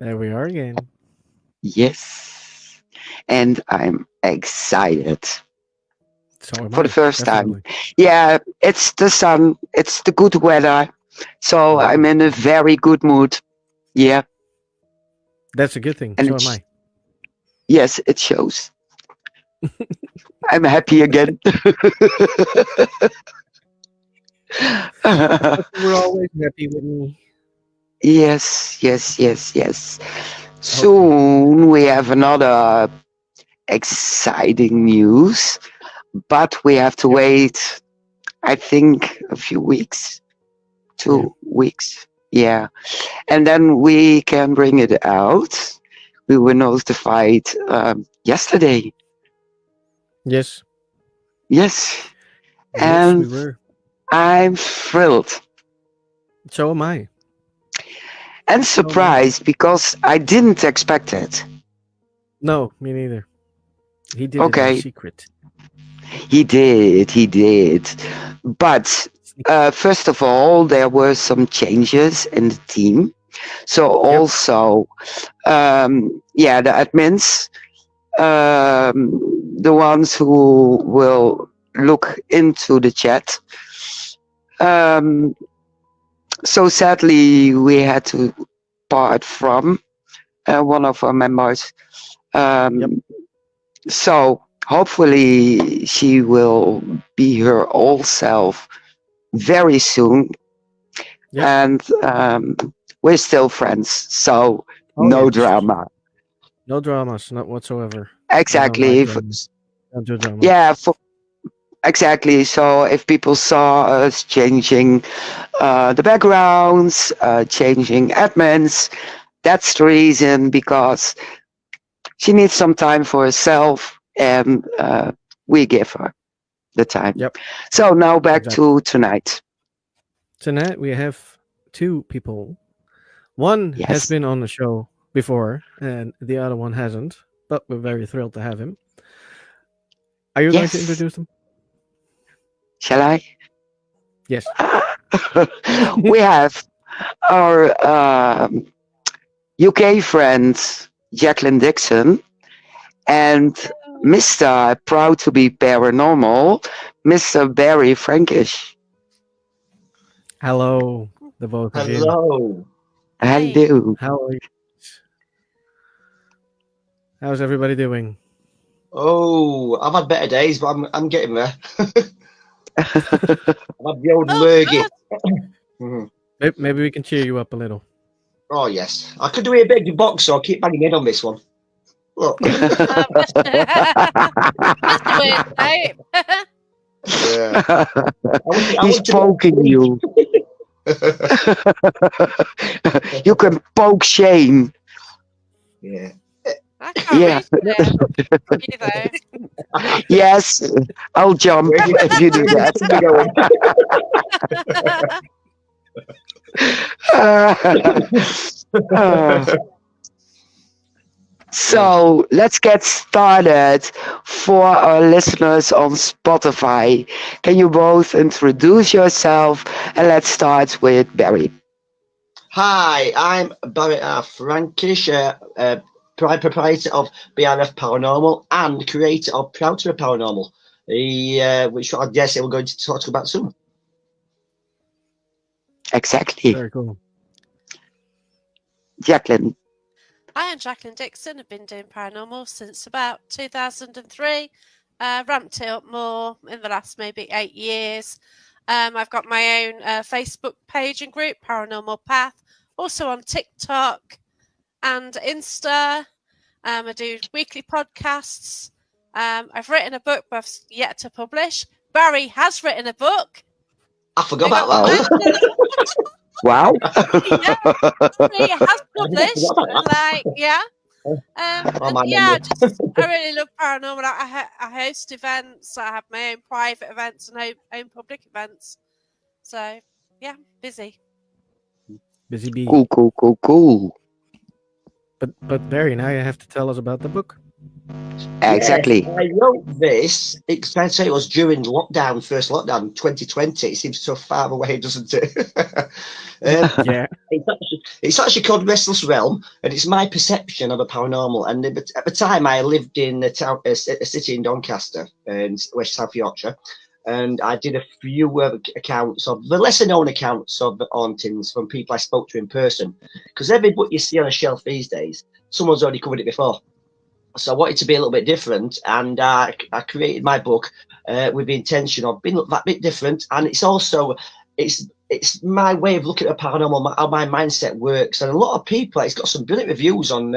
There we are again. Yes. And I'm excited So am for the I, first time. definitely. Yeah, it's the sun, it's the good weather. So I'm Wow. in a very good mood. Yeah. That's a good thing. And So am I. yes, it shows. I'm happy again. I thought you were always happy with me. Yes, yes, yes, yes. Okay. Soon we have another exciting news, but we have to Yep. wait, I think, a few weeks, Yeah. 2 weeks. Yeah. And then we can bring it out. We were notified yesterday. Yes. Yes. Yes, we And were. I'm thrilled So am I. and So am I. surprised because I didn't expect it. No, me neither. He did it in Okay, secret. he did. But first of all, there were some changes in the team. So Yep. also, yeah, the admins, the ones who will look into the chat. Um, so sadly, we had to part from one of our members. Yep. Um, so hopefully she will be her old self very soon, Yep. and we're still friends, so Oh no yes. drama. No dramas, not whatsoever. I don't like Exactly. dramas. Don't do drama. Yeah, exactly. So if people saw us changing the backgrounds, changing admins, that's the reason, because she needs some time for herself, and we give her the time. Yep. So now back Exactly. to tonight. Tonight we have two people. One has Yes. been on the show before, and the other one hasn't. But we're very thrilled to have him. Are you going to Yes. introduce him? Shall I? Yes. We have our UK friend Jacqueline Dixon and Mr. Proud to be Paranormal, Mr. Barry Frankish. Hello, the both of you. Hello. Hi. Hello. How are you? How's everybody doing? Oh, I've had better days, but I'm getting there. I've had the old Oh, lurgy. good. Mhm. Maybe we can cheer you up a little. Oh yes, I could do a big box, so I'll keep banging in on this one. Look. That's a weird name. Yeah. I He's want to go poking sleep. you. You can poke Shane. Yeah. I can't Yeah. reach it. You though. Yes, I'll jump Where do you, if you do where do you that. think we're going? So let's get started. For our listeners on Spotify, can you both introduce yourself? And let's start with Barry. Hi, I'm Barry R. Frankish, proprietor of BRF Paranormal and creator of Proud to be Paranormal, which I guess we're going to talk about soon. Exactly. Very cool. Jacqueline. I am Jacqueline Dixon. I've been doing paranormal since about 2003. Ramped it up more in the last maybe 8 years. I've got my own Facebook page and group, Paranormal Path. Also on TikTok and Insta. I do weekly podcasts. I've written a book, but I've yet to publish. Barry has written a book. I forgot I about got that. Wow. yeah, Barry has published. Like, yeah. Oh, And my yeah, memory. I really love paranormal. I host events. I have my own private events and own public events. So yeah, busy. Busy bee. Cool. But Barry, now you have to tell us about the book. Exactly. Yes, I wrote this. I'd say it was during lockdown, first lockdown, 2020. It seems so far away, doesn't it? Yeah. It's actually called Restless Realm, and it's my perception of a paranormal. And at the time, I lived in a city in Doncaster, in West South Yorkshire, and I did a few accounts of the lesser known accounts of the hauntings from people I spoke to in person. Because every book you see on a shelf these days, someone's already covered it before. So I wanted to be a little bit different, and I created my book with the intention of being that bit different. And it's also it's my way of looking at paranormal, how my mindset works. And a lot of people, it's got some brilliant reviews on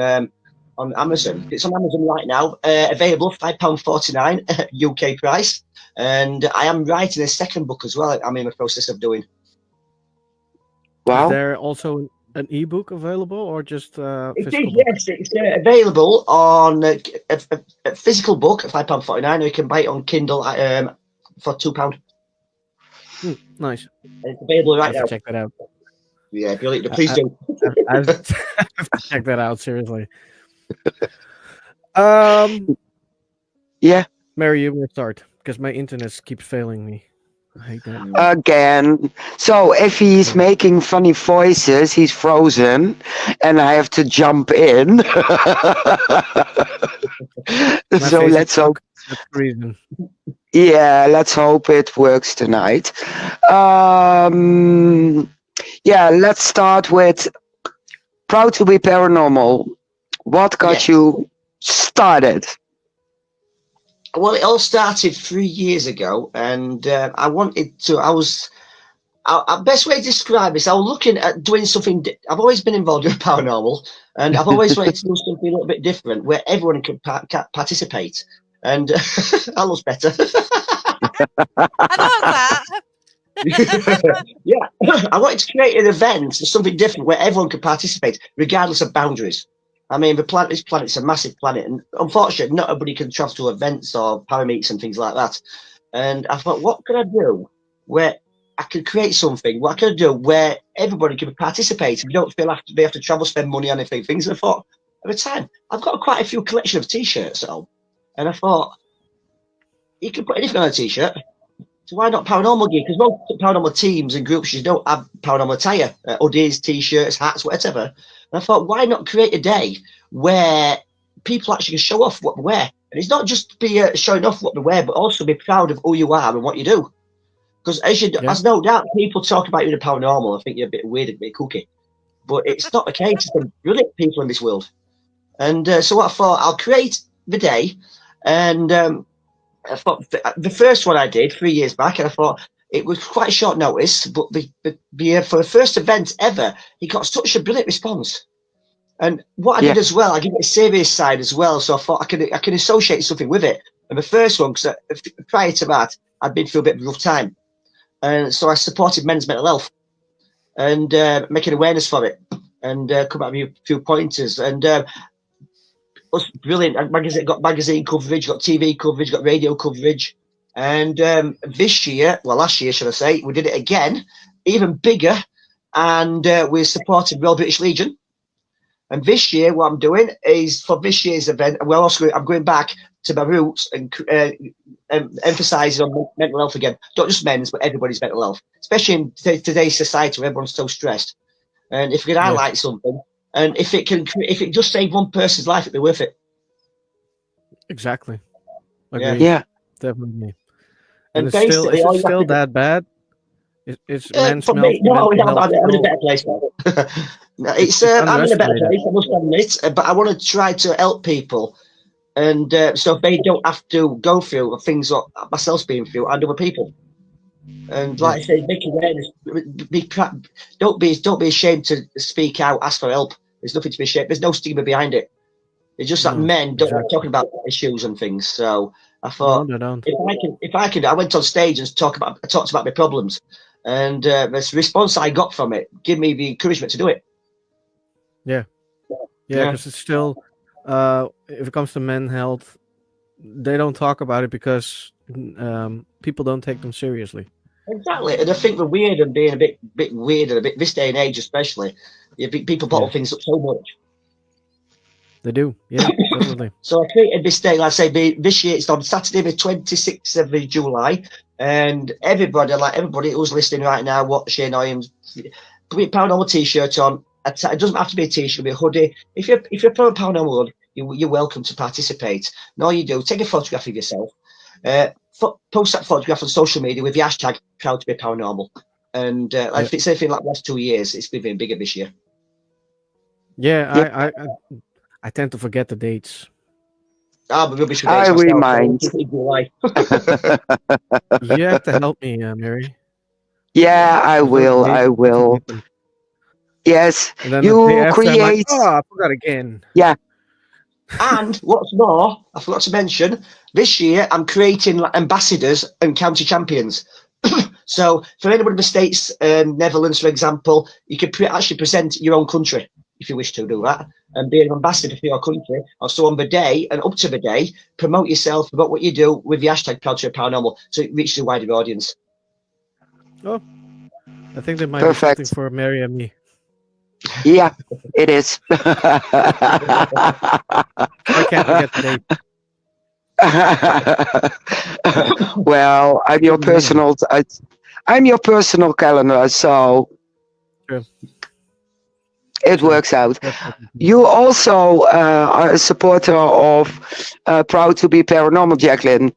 Amazon. It's on Amazon right now, available £5.49 UK price. And I am writing a second book as well. I'm in the process of doing. Is Wow. there also an ebook available or just It physical is, book? yes. It's available on a physical book at £5.49, or you can buy it on Kindle for £2. Nice. It's available right I have now. to check that out. Yeah, brilliant. Please do. I have to check that out, seriously. Yeah. Mary, you will start because my internet keeps failing me. I hate that. Again. So if he's making funny voices, he's frozen, and I have to jump in. My So face is let's hope. stuck. That's the reason. Yeah, let's hope it works tonight. Yeah, let's start with Proud to be Paranormal. What got Yes. you started? Well, it all started 3 years ago, and I wanted to. Best way to describe this, I was looking at doing something. I've always been involved with paranormal, and I've always wanted to do something a little bit different where everyone can participate. And I was better. I love that. Yeah, I wanted to create an event, something different where everyone could participate, regardless of boundaries. I mean, this planet's a massive planet, and unfortunately, not everybody can travel to events or parameets and things like that. And I thought, what can I do where I can create something? What can I do where everybody can participate? We don't feel they have to travel, spend money on anything. Things. And I thought, at the time, I've got quite a few collection of T-shirts at home, and I thought, you can put anything on a T-shirt. So why not paranormal gear? Because most paranormal teams and groups, you don't have paranormal attire, hoodies, T-shirts, hats, whatever. And I thought, why not create a day where people actually can show off what they wear? And it's not just be showing off what they wear, but also be proud of who you are and what you do. Because as no doubt, people talk about you in the paranormal. I think you're a bit weird, a bit kooky. But it's not the case. There's brilliant people in this world. And so I thought, I'll create the day. And I thought the first one I did 3 years back, and I thought it was quite short notice, but for the first event ever, he got such a brilliant response. And what I did as well, I gave it a serious side as well, so I thought I can associate something with it. And the first one, because prior to that, I'd been through a bit of a rough time, and so I supported men's mental health and making awareness for it, and come up with a few pointers. And was brilliant. Got magazine coverage, got TV coverage, got radio coverage. And last year, should I say, we did it again, even bigger. And we supported Royal British Legion. And this year, what I'm doing is for this year's event, I'm going back to my roots and emphasising on mental health again. Not just men's, but everybody's mental health, especially in today's society where everyone's so stressed. And if we can highlight something, and if it just saved one person's life, it'd be worth it. Exactly. Agreed. Yeah, definitely. And is it still that bad? It's men's I'm in a better place now. I'm in a better place, I must admit. But I want to try to help people, and so they don't have to go through things like myself being through and other people. And like I say, make awareness. Don't be ashamed to speak out, ask for help. There's nothing to be ashamed. There's no stigma behind it. It's just that men don't like talking about issues and things. So I thought, if I could, I went on stage and talked about my problems, and the response I got from it gave me the encouragement to do it. Yeah, because it's still, if it comes to men's health, they don't talk about it because people don't take them seriously. Exactly, and I think the weird and being a bit weird, and a bit this day and age especially, people bottle things up so much. They do. Yeah, definitely. So I created this day, like I say, this year it's on Saturday, the 26th of July. And everybody who's listening right now, watching, I am put a Paranormal t-shirt on. It doesn't have to be a t-shirt, it can be a hoodie. If you're a Paranormal, you're welcome to participate. And all you do, take a photograph of yourself, post that photograph on social media with the hashtag proud to be paranormal. And if it's anything like the last 2 years, it's been bigger this year. Yeah, I tend to forget the dates. But rubbish with I dates myself, remind. so You have to help me, Mary. Yeah, I There's will. those dates, I will. forget them. Yes, And then the day you after, I'm like, create. oh, I forgot again. Yeah, And what's more, I forgot to mention, this year I'm creating ambassadors and county champions. So for anyone in the States, Netherlands, for example, you can actually present your own country if you wish to do that and be an ambassador for your country. Also on the day and up to the day, promote yourself, promote what you do with the hashtag Proud to be Paranormal so it reaches a wider audience. Oh, I think there might Perfect. be something for Mary and me. yeah, it is. I can't forget the date. Well, I'm your personal calendar, so True. it works out. Definitely. You also are a supporter of Proud to be Paranormal, Jacqueline.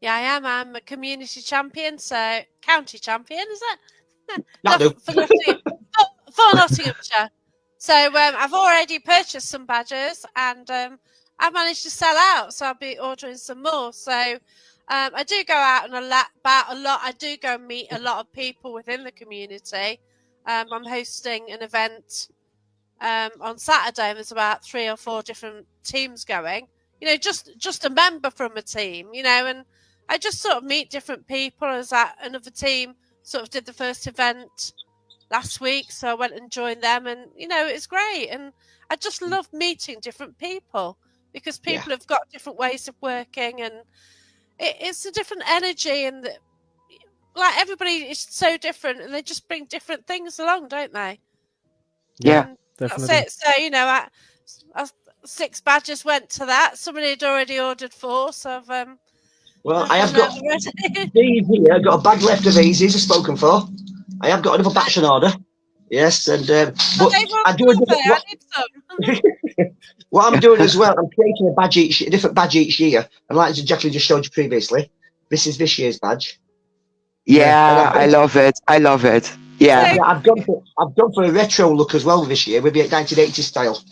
Yeah, I am. I'm a community champion, so county champion, is it? That'll do. For Nottinghamshire. So I've already purchased some badges, and I've managed to sell out. So I'll be ordering some more. So I do go out and about a lot. I do go and meet a lot of people within the community. I'm hosting an event on Saturday, and there's about 3 or 4 different teams going. You know, just a member from a team. You know, and I just sort of meet different people. As another team sort of did the first event last week, so I went and joined them, and you know, it's great. And I just love meeting different people because people have got different ways of working, and it's a different energy, and like everybody is so different, and they just bring different things along, don't they? Yeah, and definitely. that's it. So you know, I 6 badges went to that. Somebody had already ordered 4, so Well, I have got these here. I've got a bag left of these. These are spoken for. I have got another batch on order. Yes, and but I do what I'm doing as well. I'm creating a different badge each year. And like Jacqueline just showed you previously, this is this year's badge. Yeah, I love it. I love it. Yeah. Yeah, I've gone for a retro look as well this year with the 1980s style.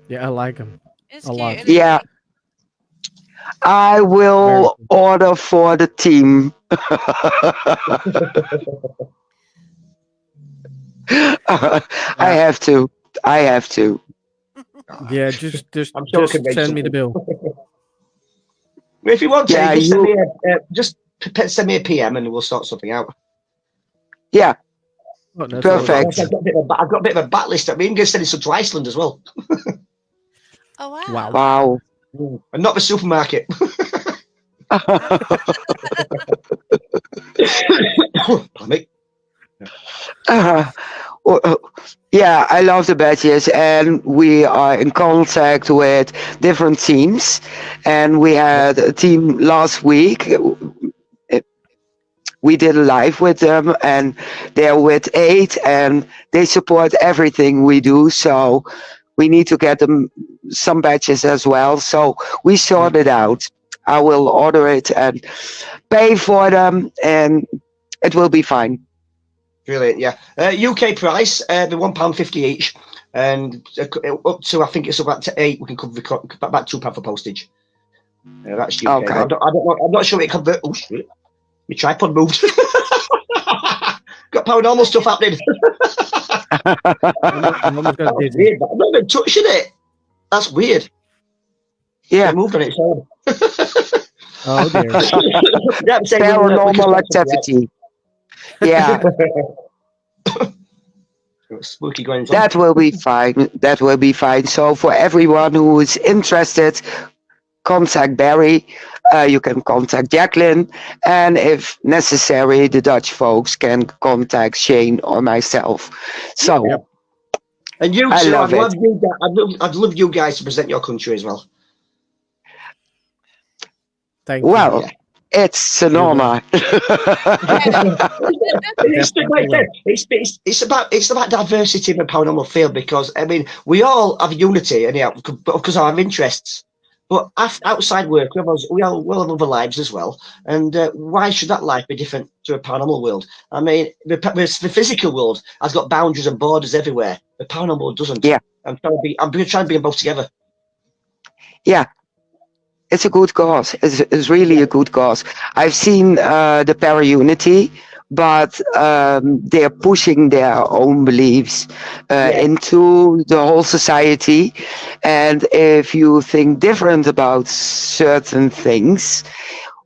Yeah, I like them. It's a cute. lot. Isn't it? Yeah. I will order for the team. I have to. Yeah, just I'm sure just send me the bill. If you want to, Yeah, just send me a PM and we'll sort something out. Yeah. Oh, that's Perfect. I've got a bit of a bat list. I mean, I'm going to send it some to Iceland as well. Oh wow. Wow. Wow. And not the supermarket. Pardon me. Yeah, I love the badges, and we are in contact with different teams. And we had a team last week. We did a live with them, and they're with 8, and they support everything we do. So we need to get them some badges as well. So we sort it out. I will order it and pay for them, and it will be fine. Brilliant, yeah. UK price, the £1.50 each, and up to I think it's about to 8. We can cover about £2 for postage. That's UK. Okay. I don't know, I'm not sure it convert. Oh shit! My tripod moved. Got paranormal stuff happening. I'm almost got That's dizzy. weird. I'm not even touching it. That's weird. Yeah. It moved on its own. Oh dear. Yeah, I'm saying Paranormal activity. Yeah, spooky going on. that will be fine. That will be fine. So for everyone who is interested, contact Barry. You can contact Jacqueline, and if necessary, the Dutch folks can contact Shane or myself. So, And you I two, love it. I'd love you guys to present your country as well. Thank you. Well, it's an You will. honor. It's about diversity in the paranormal field, because I mean we all have unity anyhow because of our interests. But outside work, we all have other lives as well. And why should that life be different to a paranormal world? I mean, the physical world has got boundaries and borders everywhere. The paranormal world doesn't. Yeah. I'm trying to bring them both together. Yeah, it's a good cause. It's really a good cause. I've seen the para-unity, but they're pushing their own beliefs into the whole society. And if you think different about certain things,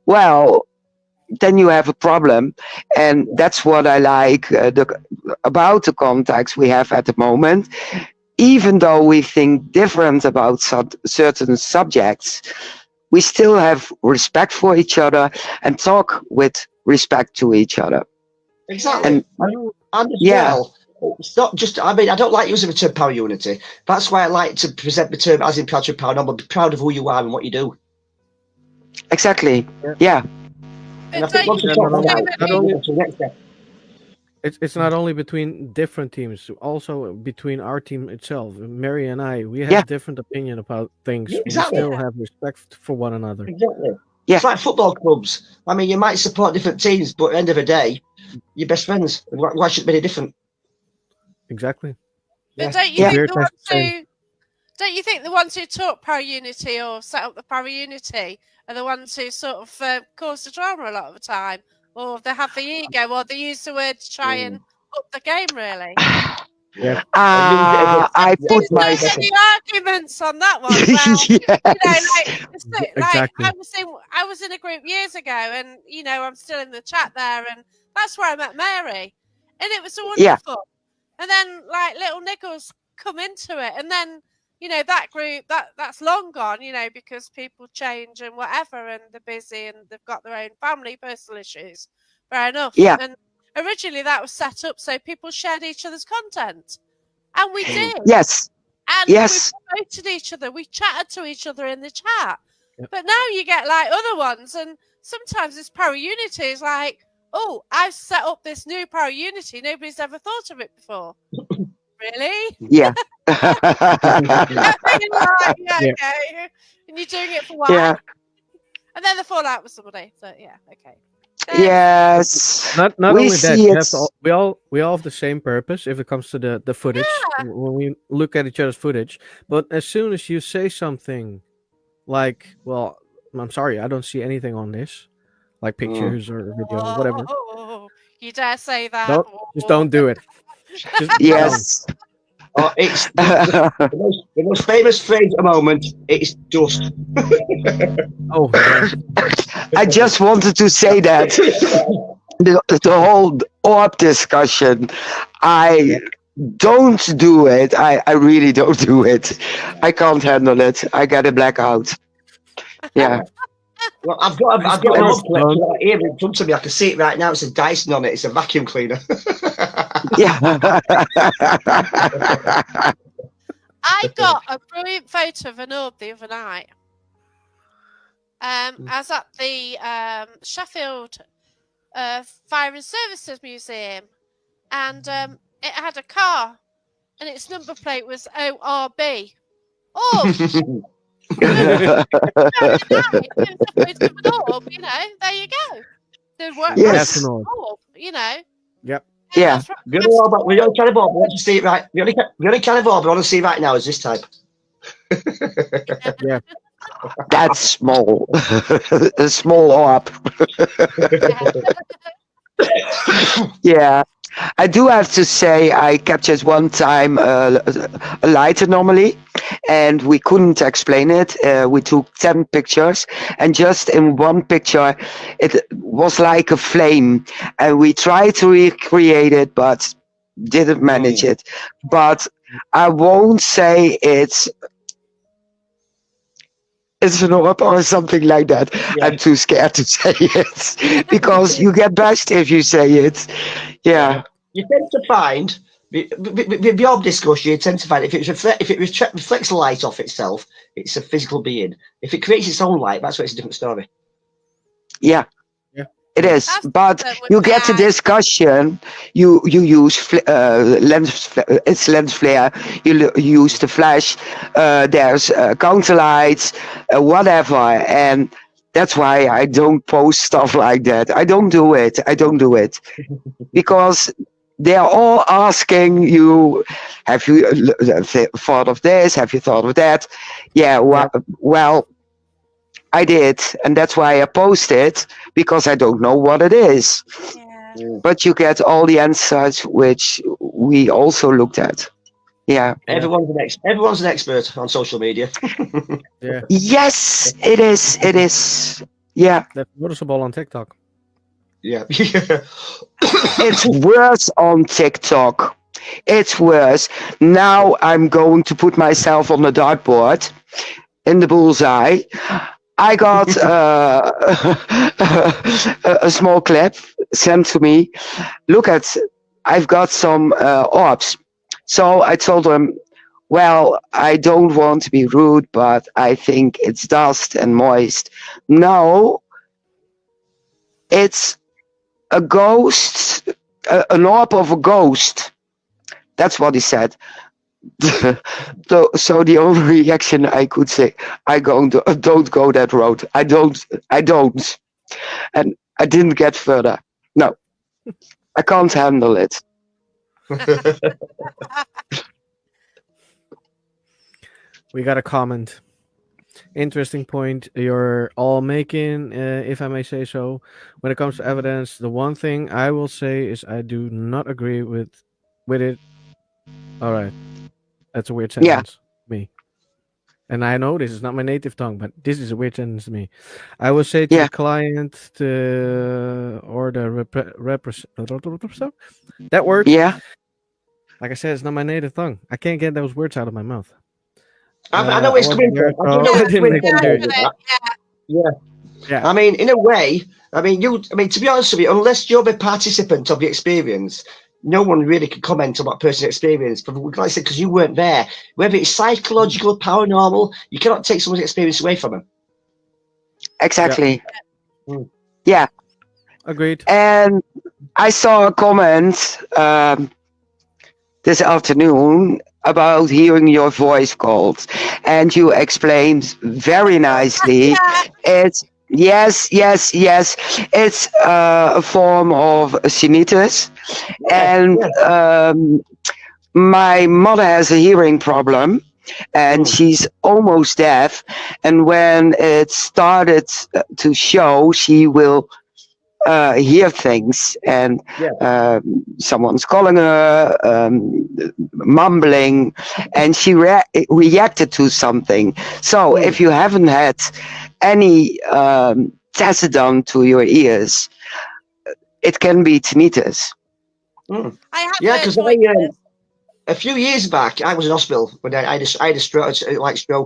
well, then you have a problem. And that's what I like about the contacts we have at the moment. Even though we think different about certain subjects, we still have respect for each other and talk with respect to each other. Exactly. And as well, it's not just, I mean, I don't like using the term power unity. That's why I like to present the term as in proud to paranormal, be proud of who you are and what you do. Exactly. Yeah. And I think once we talk about that, It's not only between different teams, also between our team itself. Mary and I, we have Yeah. different opinion about things. Exactly. We still have respect for one another. Exactly. Yeah. It's like football clubs. I mean, you might support different teams, but at the end of the day, you're best friends. Why should it be any different? Exactly. But Yeah. don't you think the ones who taught para unity or set up the para unity are the ones who sort of cause the drama a lot of the time, or they have the ego, or they use the word to try and up the game, really? Yeah. I put my any arguments on that one. Well, yes. Exactly. I was in a group years ago, and I'm still in the chat there, and that's where I met Mary, and it was wonderful. Yeah. And then like little Nichols come into it, and then that group that's long gone, because people change and whatever, and they're busy and they've got their own family, personal issues. Fair enough. Yeah. And originally that was set up so people shared each other's content, and we did. Yes. And Yes. we promoted each other. We chatted to each other in the chat. Yep. But now you get like other ones, and sometimes this para unity is like, oh, I've set up this new para unity. Nobody's ever thought of it before. Really? Yeah. Okay. And you're doing it for why? Yeah. And then the fallout with somebody. So yeah, okay. Yes. Not We only that, see you it. have to we all have the same purpose if it comes to the footage. Yeah. When we look at each other's footage, but as soon as you say something like, "Well, I'm sorry, I don't see anything on this," like pictures or video, or whatever, You dare say that? just don't do it. Just Yes. Oh, it's the most famous phrase at the moment. It's dust. don't. Oh, yeah. I just wanted to say that the whole orb discussion, I don't do it. I really don't do it. I can't handle it. I get a blackout. Yeah. Well, I've got an orb collector right here in front of me. I can see it right now. It's a Dyson on it. It's a vacuum cleaner. Yeah. I got a brilliant photo of an orb the other night. I was at the Sheffield Fire and Services Museum, and it had a car, and its number plate was ORB. Oh, there you go. Yes. That's an orb. Yep. Yeah. The only kind of orb we want to see it right. The only kind of orb we want to see right now is this type. Yeah. That's small. A small orb. Yeah. I do have to say I captured one time a light anomaly, and we couldn't explain it. We took 10 pictures, and just in one picture it was like a flame, and we tried to recreate it but didn't manage it. But I won't say it's an orb or something like that. Yeah. I'm too scared to say it because you get bashed if you say it. Yeah. You tend to find Beyond discussion, you tend to find if it reflects light off itself, it's a physical being. If it creates its own light, that's where it's a different story. Yeah. It is, That's but you get the discussion. You use lens. It's lens flare. You use the flash. There's counter lights, whatever, and that's why I don't post stuff like that. I don't do it. Because they are all asking you, have you thought of this? Have you thought of that? Yeah. Well, I did, and that's why I post it, because I don't know what it is. Yeah. But you get all the answers which we also looked at. Yeah. Everyone's an expert on social media. Yeah. Yes, it is. It is. Yeah. That's noticeable on TikTok. Yeah. It's worse on TikTok. It's worse. Now I'm going to put myself on the dartboard in the bullseye. I got a small clip sent to me. Look at, I've got some orbs. So I told him, well, I don't want to be rude, but I think it's dust and moist. No, it's a ghost, an orb of a ghost. That's what he said. So the only reaction I could say, don't go that road. I don't. And I didn't get further. No, I can't handle it. We got a comment. Interesting point you're all making, if I may say so. When it comes to evidence, the one thing I will say is I do not agree with it. All right. That's a weird sentence. Me. And I know this is not my native tongue, but this is a weird sentence to me. I will say to the client or the that word. Yeah. Like I said, it's not my native tongue. I can't get those words out of my mouth. I know it's coming from. Yeah. I mean, in a way, to be honest with you, unless you're the participant of the experience, no one really can comment on what person experienced. But like I said, because you weren't there, whether it's psychological, paranormal, you cannot take someone's experience away from them. Exactly. Yeah. Agreed. And I saw a comment this afternoon about hearing your voice called, and you explained very nicely. It's yes. It's a form of tinnitus, and my mother has a hearing problem, and she's almost deaf. And when it started to show, she will hear things, and someone's calling her, mumbling, and she reacted to something. So if you haven't had any test done to your ears, it can be tinnitus. Because a few years back, I was in hospital when I had a stroke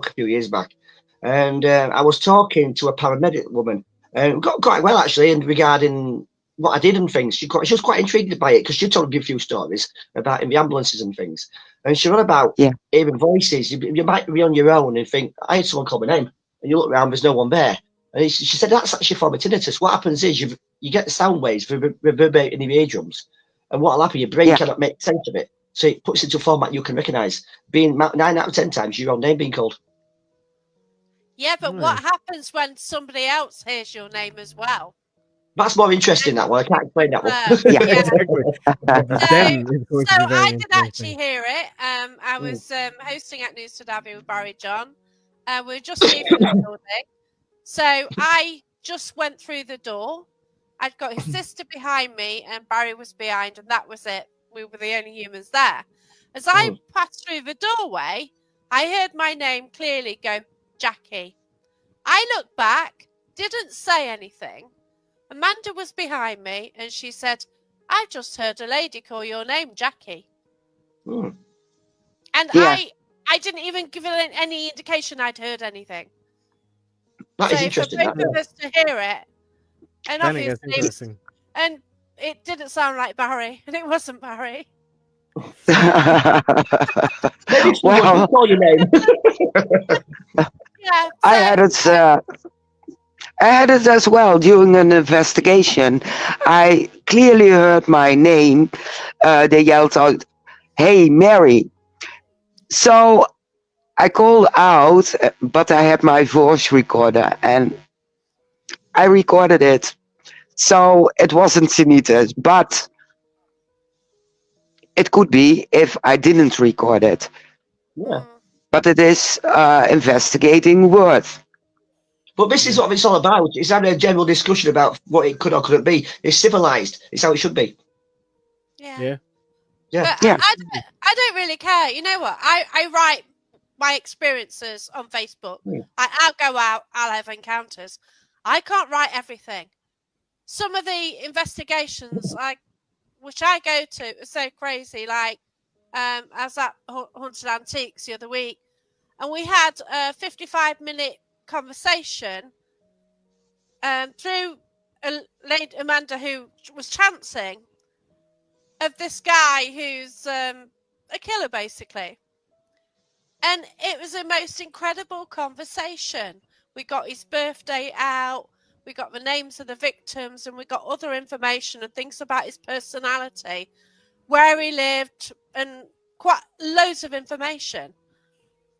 a few years back, and I was talking to a paramedic woman. Got quite well actually, and regarding what I did and things, she was quite intrigued by it because she told me a few stories about in the ambulances and things, and she wrote about hearing voices. You might be on your own and think, I had someone call my name, and you look around, there's no one there. And she said that's actually a form of tinnitus. What happens is you get the sound waves reverberating in the eardrums, and what'll happen, your brain cannot make sense of it, so it puts it into a format you can recognise. Being 9 out of 10 times your own name being called. Yeah, but what happens when somebody else hears your name as well? That's more interesting, that one. I can't explain that one. So I did actually hear it. I was hosting at News to Derby with Barry John. We were just leaving the building. So I just went through the door. I'd got his sister behind me and Barry was behind, and that was it. We were the only humans there. As I passed through the doorway, I heard my name clearly go, Jackie. I looked back, didn't say anything. Amanda was behind me and she said, I just heard a lady call your name, Jackie. And I didn't even give it any indication I'd heard anything. That is interesting. For both of us to hear it, and obviously, and it didn't sound like Barry, and it wasn't Barry. Maybe someone Well, did call your name. Yeah. I had it. I had it as well during an investigation. I clearly heard my name. They yelled out, "Hey, Mary!" So I called out, but I had my voice recorder and I recorded it. So it wasn't tinnitus, but it could be if I didn't record it. Yeah. But it is investigating worth. But this is what it's all about. It's having a general discussion about what it could or couldn't be. It's civilized. It's how it should be. Yeah. Yeah. Yeah. But Yeah. I don't really care. You know what? I write my experiences on Facebook. I'll go out. I'll have encounters. I can't write everything. Some of the investigations, which I go to, are so crazy. Like, I was at Haunted Antiques the other week, and we had a 55-minute conversation through a lady, Amanda, who was chancing, of this guy who's a killer, basically. And it was the most incredible conversation. We got his birthday out, we got the names of the victims, and we got other information and things about his personality, where he lived, and quite loads of information.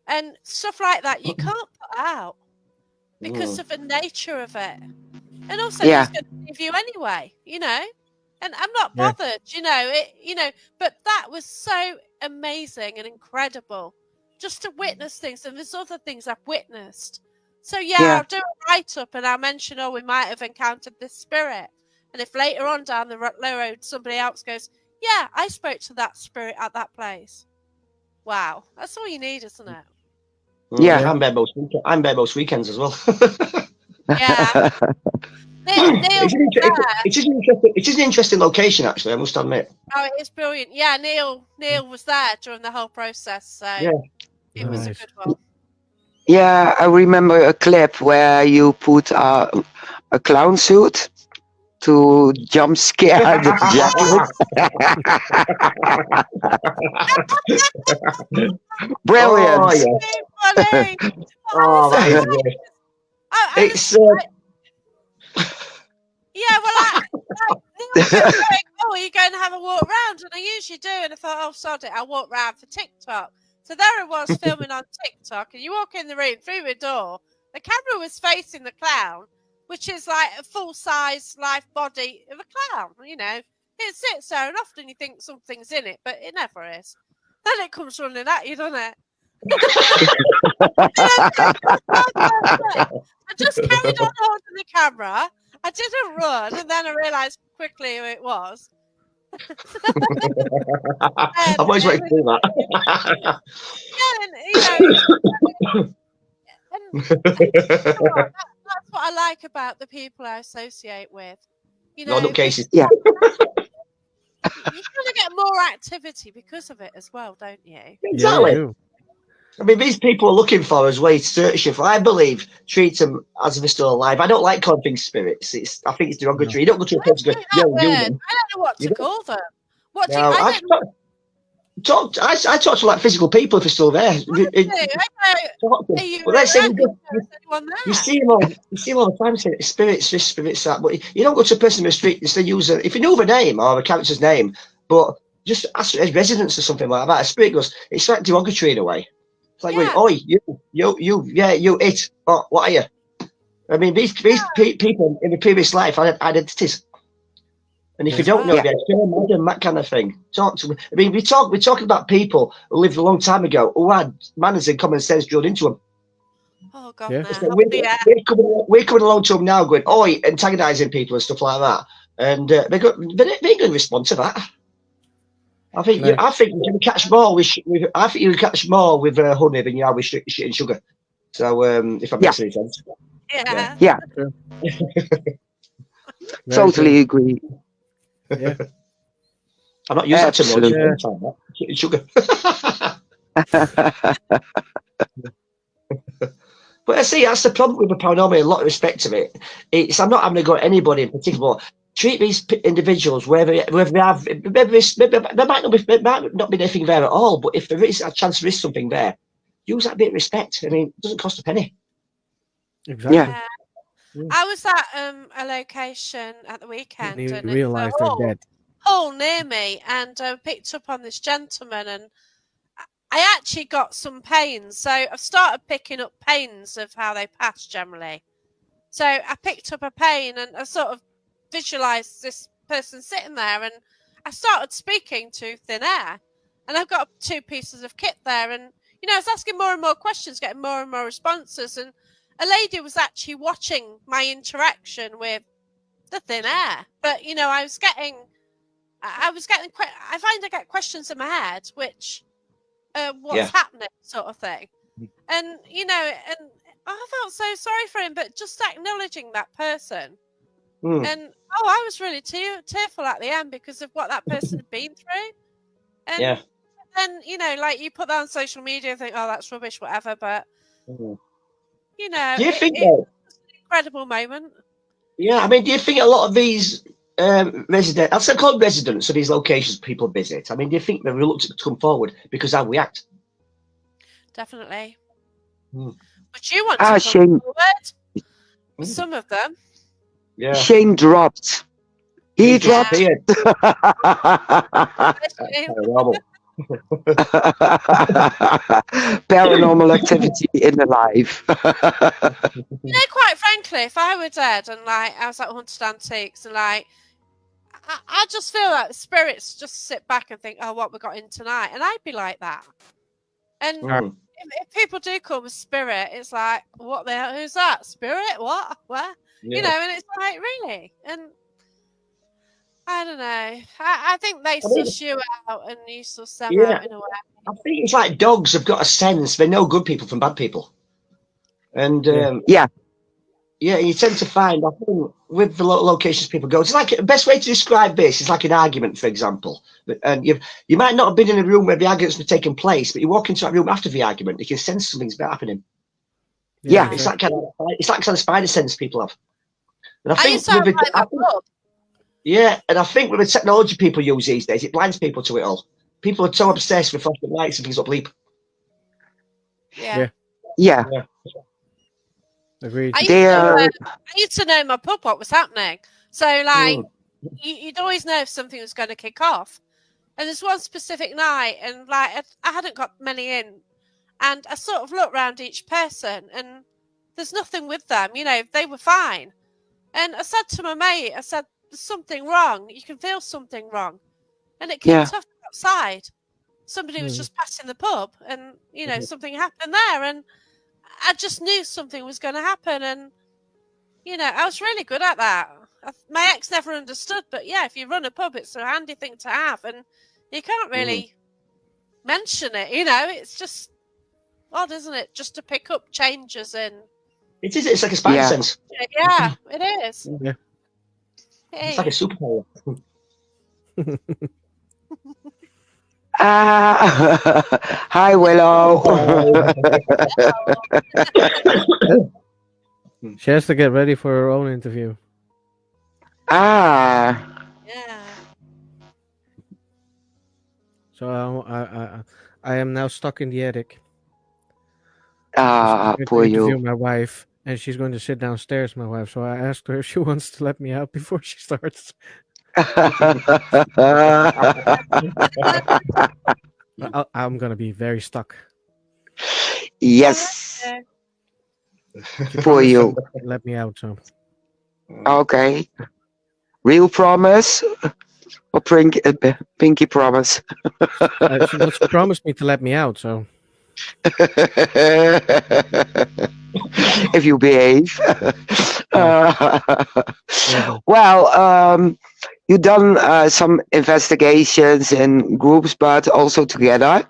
And stuff like that you can't put out because of the nature of it. And also, Yeah. he's going to leave you anyway, you know? And I'm not bothered, but that was so amazing and incredible just to witness things. And there's other things I've witnessed. So, I'll do a write-up and I'll mention, we might have encountered this spirit. And if later on down the road somebody else goes, yeah, I spoke to that spirit at that place. Wow. That's all you need, isn't it? Yeah. I'm there most weekends as well. Yeah. Neil, it is an interesting location, actually, I must admit. Oh, it is brilliant. Yeah, Neil was there during the whole process, so it was a good one. Yeah, I remember a clip where you put a clown suit to jump scare the Jacqueline. Brilliant. Oh, yeah. So funny. It's yeah, well, Neil kept going, are you going to have a walk round? And I usually do, and I thought, sod it, I'll walk round for TikTok. So there I was filming on TikTok, and you walk in the room through the door, the camera was facing the clown, which is like a full-size life body of a clown, It sits there, and often you think something's in it, but it never is. Then it comes running at you, doesn't it? I just carried on holding the camera. I didn't run, and then I realised quickly who it was. I've always wanted to do that. That's what I like about the people I associate with. Cases. Yeah. You kind of get more activity because of it as well, don't you? Exactly. Yeah, I mean, these people are looking for us ways to search if I believe treat them as if they're still alive. I don't like calling things spirits. I think it's derogatory. You don't go to a person and go, I don't know what to call them. What do you? I talk to like physical people if they're still there. But let's say you see them all the time saying spirits this, spirits that. But you don't go to a person in the street and still use if you know the name or the character's name, but just ask as residents or something like that. A spirit goes, it's like derogatory in a way. It's like, going, oi, you, it. Oh, what are you? I mean, these people in the previous life had identities. And if you don't know, they're modern, that kind of thing. Talk to me. I mean, we're talking about people who lived a long time ago who had manners and common sense drilled into them. Oh, God, yeah. no. We're coming along to them now going, oi, antagonising people and stuff like that. And they ain't going to respond to that. I think you can catch more with you can catch more with honey than you are with shit and sugar. So if that makes any sense. Yeah. Totally agree. Yeah. I'm not using that term. Shit and sugar. But I see that's the problem with the paranormal. In a lot of respect to it, I'm not having to go at anybody in particular. treat these individuals wherever they have. Maybe there might not be anything there at all, but if there is a chance there is something there, use that bit of respect. I mean, it doesn't cost a penny. Exactly. Yeah. I was at a location at the weekend, And you and realize it's they're dead. hall near me, and picked up on this gentleman, and I actually got some pains. So I've started picking up pains of how they pass generally. So I picked up a pain, and I sort of visualized this person sitting there, and I started speaking to thin air, and I've got 2 pieces of kit there, and I was asking more and more questions, getting more and more responses, and a lady was actually watching my interaction with the thin air. But I find I get questions in my head, which what's happening, sort of thing, and I felt so sorry for him, but just acknowledging that person. And I was really tearful at the end because of what that person had been through. And then like you put that on social media and think, oh, that's rubbish, whatever. But do you think it was an incredible moment? Yeah, I mean, do you think a lot of these residents, I'll say call them residents of these locations people visit, I mean, do you think they're reluctant to come forward because how we act? Definitely. But you want to come Shane. forward? Some of them. Yeah. Shane dropped. He dropped. Paranormal. Paranormal activity in the life. Quite frankly, if I were dead and like I was at Haunted Antiques and like I just feel like the spirits just sit back and think, oh, what we got in tonight, and I'd be like that. And if people do call me spirit, it's like, what the hell? Who's that? Spirit? What? Where? And it's like, really? And I don't know. I think they suss you out and you suss them out in a way. I think it's like dogs have got a sense. They know good people from bad people. And you tend to find, I think, with the locations people go, it's like the best way to describe this is like an argument, for example. And you might not have been in a room where the arguments were taking place, but you walk into that room after the argument, you can sense something's happening. Yeah, it's like kind of spider sense people have. And I think and I think with the technology people use these days, it blinds people to it all. People are so obsessed with flashing lights and things that bleep. Yeah. Agreed. I used to know in my pub what was happening. So, like, you'd always know if something was going to kick off. And there's one specific night, and like I hadn't got many in, and I sort of looked around each person, and there's nothing with them. They were fine. And I said to my mate, I said, there's something wrong. You can feel something wrong. And it kicked off outside. Somebody was just passing the pub, and, something happened there. And I just knew something was going to happen. And, I was really good at that. My ex never understood. But, yeah, if you run a pub, it's a handy thing to have. And you can't really mention it. It's just odd, isn't it? Just to pick up changes in. It is. It's like a spider sense. Yeah, it is. Yeah. Hey. It's like a superpower. Hi, Willow. She has to get ready for her own interview. Yeah. So I am now stuck in the attic. Poor you. My wife, and she's going to sit downstairs. My wife. So I asked her if she wants to let me out before she starts. I'm gonna be very stuck. Yes. For you. Let me out. So. Okay. Real promise or pinky promise? She promised me to let me out. So. If you behave. Well, you've done some investigations in groups, but also together.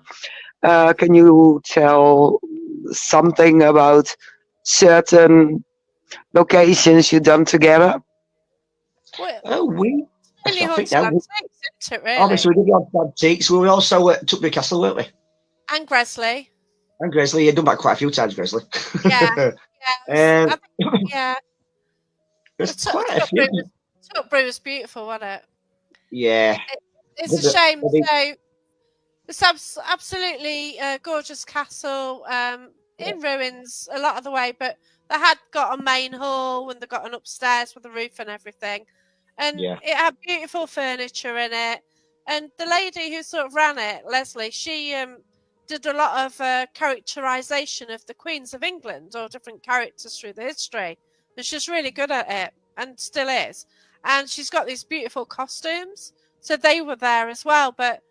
Can you tell something about certain locations you've done together? We really Haunted Antiques, isn't it, really? Obviously, we did Haunted Antiques. We also at Tuckbury Castle, weren't we? And Gresley. And Gresley, you've done that quite a few times, Gresley. Yeah. There's quite a few. Tutbury was beautiful, wasn't it? Yeah. It's a shame. So it's absolutely gorgeous castle in ruins a lot of the way, but they had got a main hall and they got an upstairs with a roof and everything, and it had beautiful furniture in it. And the lady who sort of ran it, Leslie, she did a lot of characterization of the Queens of England or different characters through the history, and she's really good at it and still is. And she's got these beautiful costumes, so they were there as well, but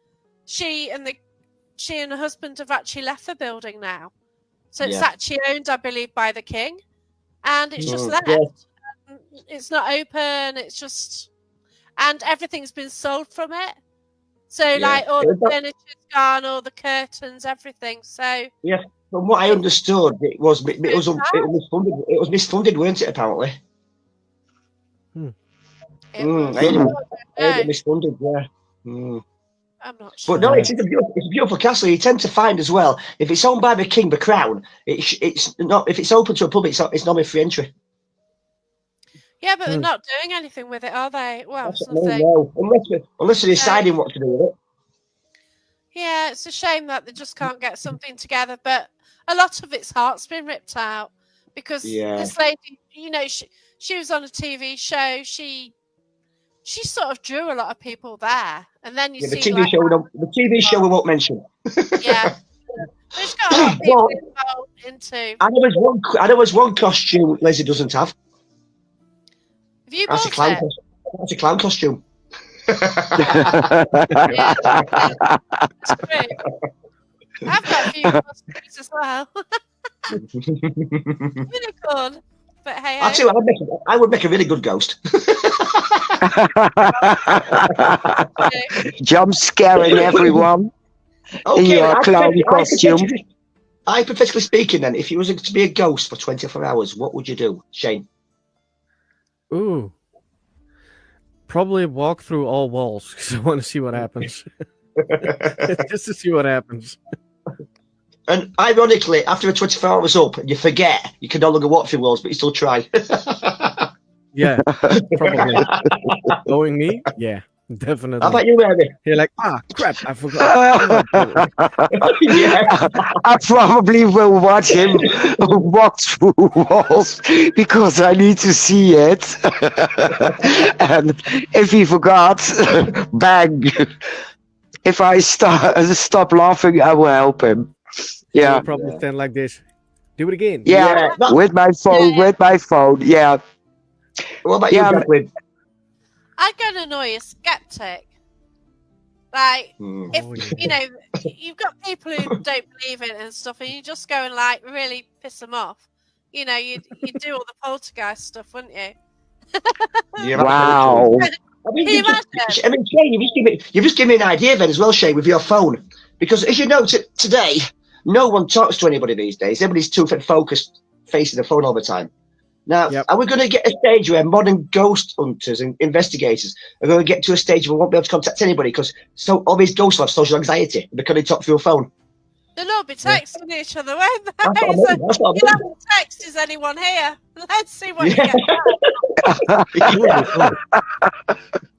she and her husband have actually left the building now. So it's actually owned, I believe, by the king. And it's just left. Yeah. It's not open. It's just... And everything's been sold from it. So, like, all the furniture's gone, all the curtains, everything. So... Yeah, from what I understood, it was misfunded. It was misfunded, weren't it, apparently? I heard it misfunded, yeah. I'm not sure. But no, it's a beautiful castle. You tend to find as well, if it's owned by the king, the crown, it's not. If it's open to a public, it's normally free entry. Yeah, but they're not doing anything with it, are they? Well, no. Unless they're deciding what to do with it. Yeah, it's a shame that they just can't get something together. But a lot of its heart's been ripped out because this lady, you know, she was on a TV show. She sort of drew a lot of people there, and then you see the TV show. The TV show we won't mention. Yeah, there's got a lot of people involved into. I know there's one costume Leslie doesn't have. Have you bought it? That's a clown costume. Yeah, that's great. I've got a few costumes as well. Really cool. But hey, I tell you, I would make a really good ghost. Jump scaring everyone in your clown costume. Hypothetically speaking, then, if you was to be a ghost for 24 hours, what would you do, Shane? Ooh, probably walk through all walls because I want to see what happens. Just to see what happens. And ironically, after a 24 hours up, you forget you can no longer walk through walls, but you still try. Yeah, probably. Knowing me, yeah, definitely. How about you, Mary? You're like, crap, I forgot. I probably will watch him walk through walls because I need to see it. And if he forgot, bang. If I stop laughing, I will help him. Yeah, I'll probably stand like this. Do it again. Yeah, with my phone. Yeah. What about you, Jacqueline? I'm gonna annoy a skeptic. Like, if you know, you've got people who don't believe in it and stuff, and you just go and like really piss them off. You know, you do all the poltergeist stuff, wouldn't you? Yeah, wow. I mean, Shane, you've just given me an idea then as well, Shane, with your phone. Because as you know, today, no one talks to anybody these days. Everybody's too focused facing the phone all the time. Now, are we going to get a stage where modern ghost hunters and investigators are going to get to a stage where we won't be able to contact anybody because all these ghosts have social anxiety and they can't talk through a phone? They'll all be texting each other, won't they? You'll have to text, is anyone here? Let's see what you get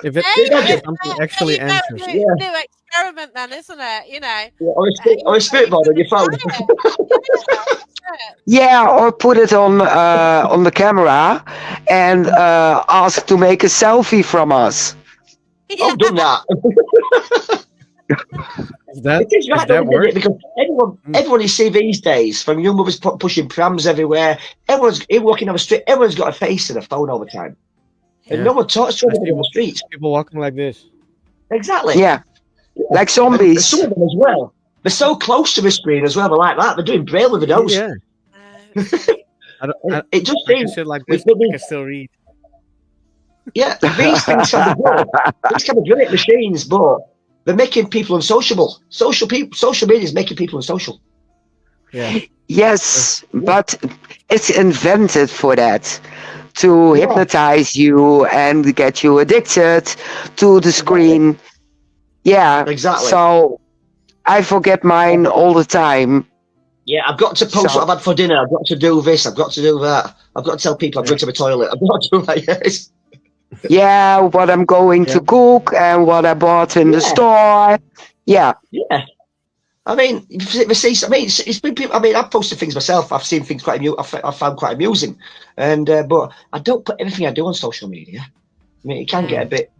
If it's something actually answers. New experiment then, isn't it? You know. Or a spirit board on your phone. Yeah, or put it on the camera and ask to make a selfie from us. Yeah. I've done that. That works? Because everyone you see these days, from young mothers pushing prams everywhere, everyone's walking down the street, everyone's got a face and a phone all the time. And no one talks to anybody on the streets. People walking like this. Exactly. Yeah. Like zombies. Some of them as well. They're so close to the screen as well. They're like that. They're doing braille with the nose. Yeah. It just seems like this. I can still read. Yeah, these things can be good. These can be great machines, but they're making people unsociable. Social media is making people unsocial. Yeah. Yes, but it's invented for that. To hypnotize you and get you addicted to the screen. Yeah. Exactly. So I forget mine all the time. Yeah, I've got to post what I've had for dinner. I've got to do this. I've got to do that. I've got to tell people I've been to the toilet. I've got to do that. Yes. Yeah, what I'm going to cook and what I bought in the store. Yeah. Yeah. I mean, it's been people. I mean, I've posted things myself. I've seen things I found quite amusing, and but I don't put everything I do on social media. I mean, it can get a bit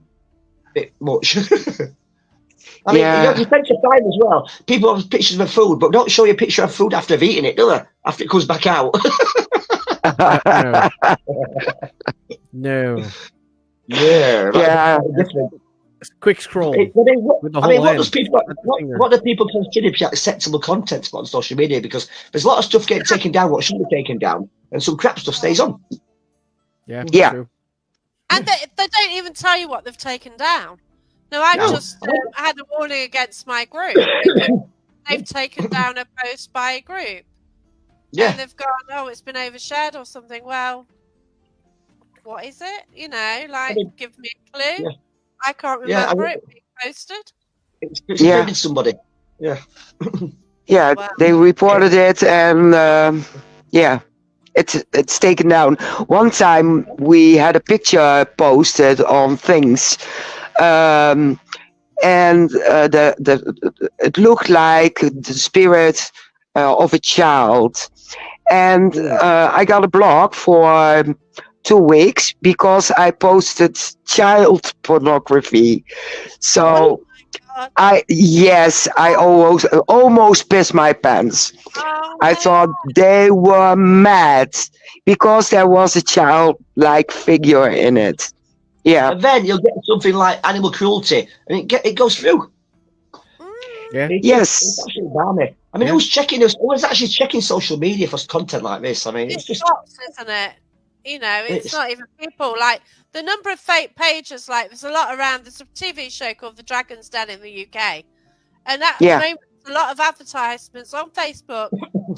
much. I mean, you spend your time as well. People have pictures of food, but don't show you a picture of food after they've eaten it, do they? After it comes back out. No. Yeah. Quick scroll. What do people consider to be acceptable content on social media? Because there's a lot of stuff getting taken down what shouldn't be taken down, and some crap stuff stays on. Yeah. True. And they don't even tell you what they've taken down. No, I've just had a warning against my group. They've taken down a post by a group. Yeah. And they've gone, it's been overshared or something. Well, what is it? You know, like, give me a clue. Yeah. I can't remember it being posted. It's offended somebody. Yeah. Yeah, they reported it, and it's taken down. One time we had a picture posted on things, and it looked like the spirit of a child, and I got a block for 2 weeks because I posted child pornography. So I almost pissed my pants. I thought they were mad because there was a childlike figure in it. Yeah. And then you'll get something like animal cruelty, and it goes through. Yeah. It's actually balmy. I mean, who's checking this? Who's actually checking social media for content like this? I mean, it's just bots, isn't it? You know, it's not even people. Like, the number of fake pages, like, there's a lot around. There's a TV show called The Dragon's Den in the UK. And at the moment, there's a lot of advertisements on Facebook.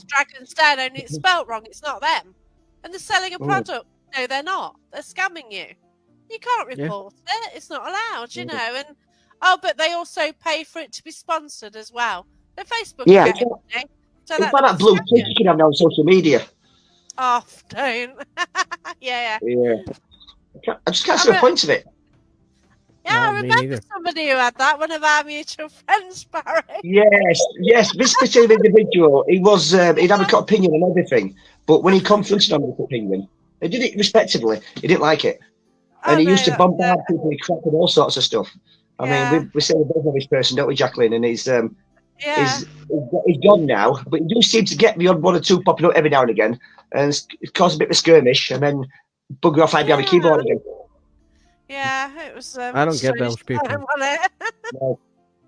Dragon's Den, only it's spelt wrong. It's not them. And they're selling a product. No, they're not. They're scamming you. You can't report it. It's not allowed, you know. And but they also pay for it to be sponsored as well. The Facebook. Yeah. So that's that blue tick you can have now on social media. Oh, don't. Yeah. I just can't see the point of it. Yeah, I remember somebody who had that, one of our mutual friends, Barry. Yes. This particular individual, he'd have a opinion on everything, but when he confronted on this opinion, he did it respectively. He didn't like it. And he used to bombard people with crap and all sorts of stuff. I mean, we say we both know this person, don't we, Jacqueline? And he's gone now, but he do seem to get the odd one or two popping up every now and again, and it caused a bit of a skirmish, and then bugger off behind the keyboard again. Yeah, it was. I don't get those people.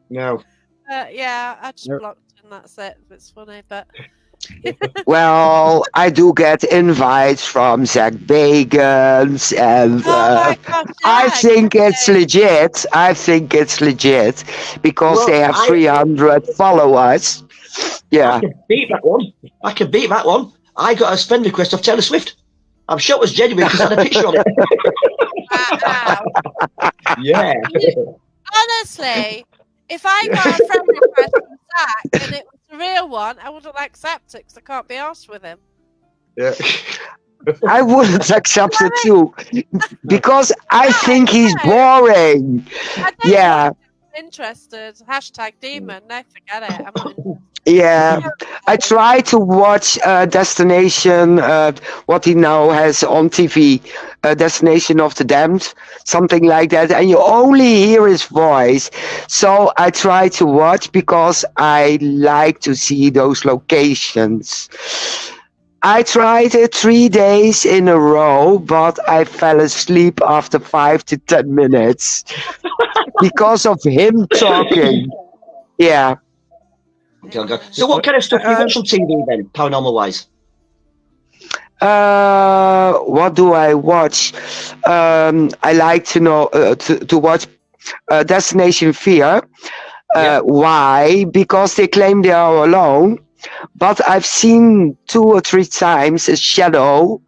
No. I just blocked and that's it. It's funny, but. Well, I do get invites from Zach Bagans, and I think it's legit. Because they have 300 followers. Yeah. I can beat that one. I got a friend request of Taylor Swift. I'm sure it was genuine because I had a picture on it. Yeah. Honestly, if I got a friend request from Zach and it was the real one, I wouldn't accept it because I can't be arsed with him. Yeah. I wouldn't accept it too, because I think he's boring. Interested. #demon. No, forget it. I'm not interested. Yeah, I try to watch Destination, what he now has on TV, Destination of the Damned, something like that, and you only hear his voice. So I try to watch because I like to see those locations. I tried it 3 days in a row, but I fell asleep after 5 to 10 minutes because of him talking. Yeah. So what kind of stuff do you watch on TV then, paranormal wise? What do I watch? I like to know to watch Destination Fear. Why? Because they claim they are alone, but I've seen 2 or 3 times a shadow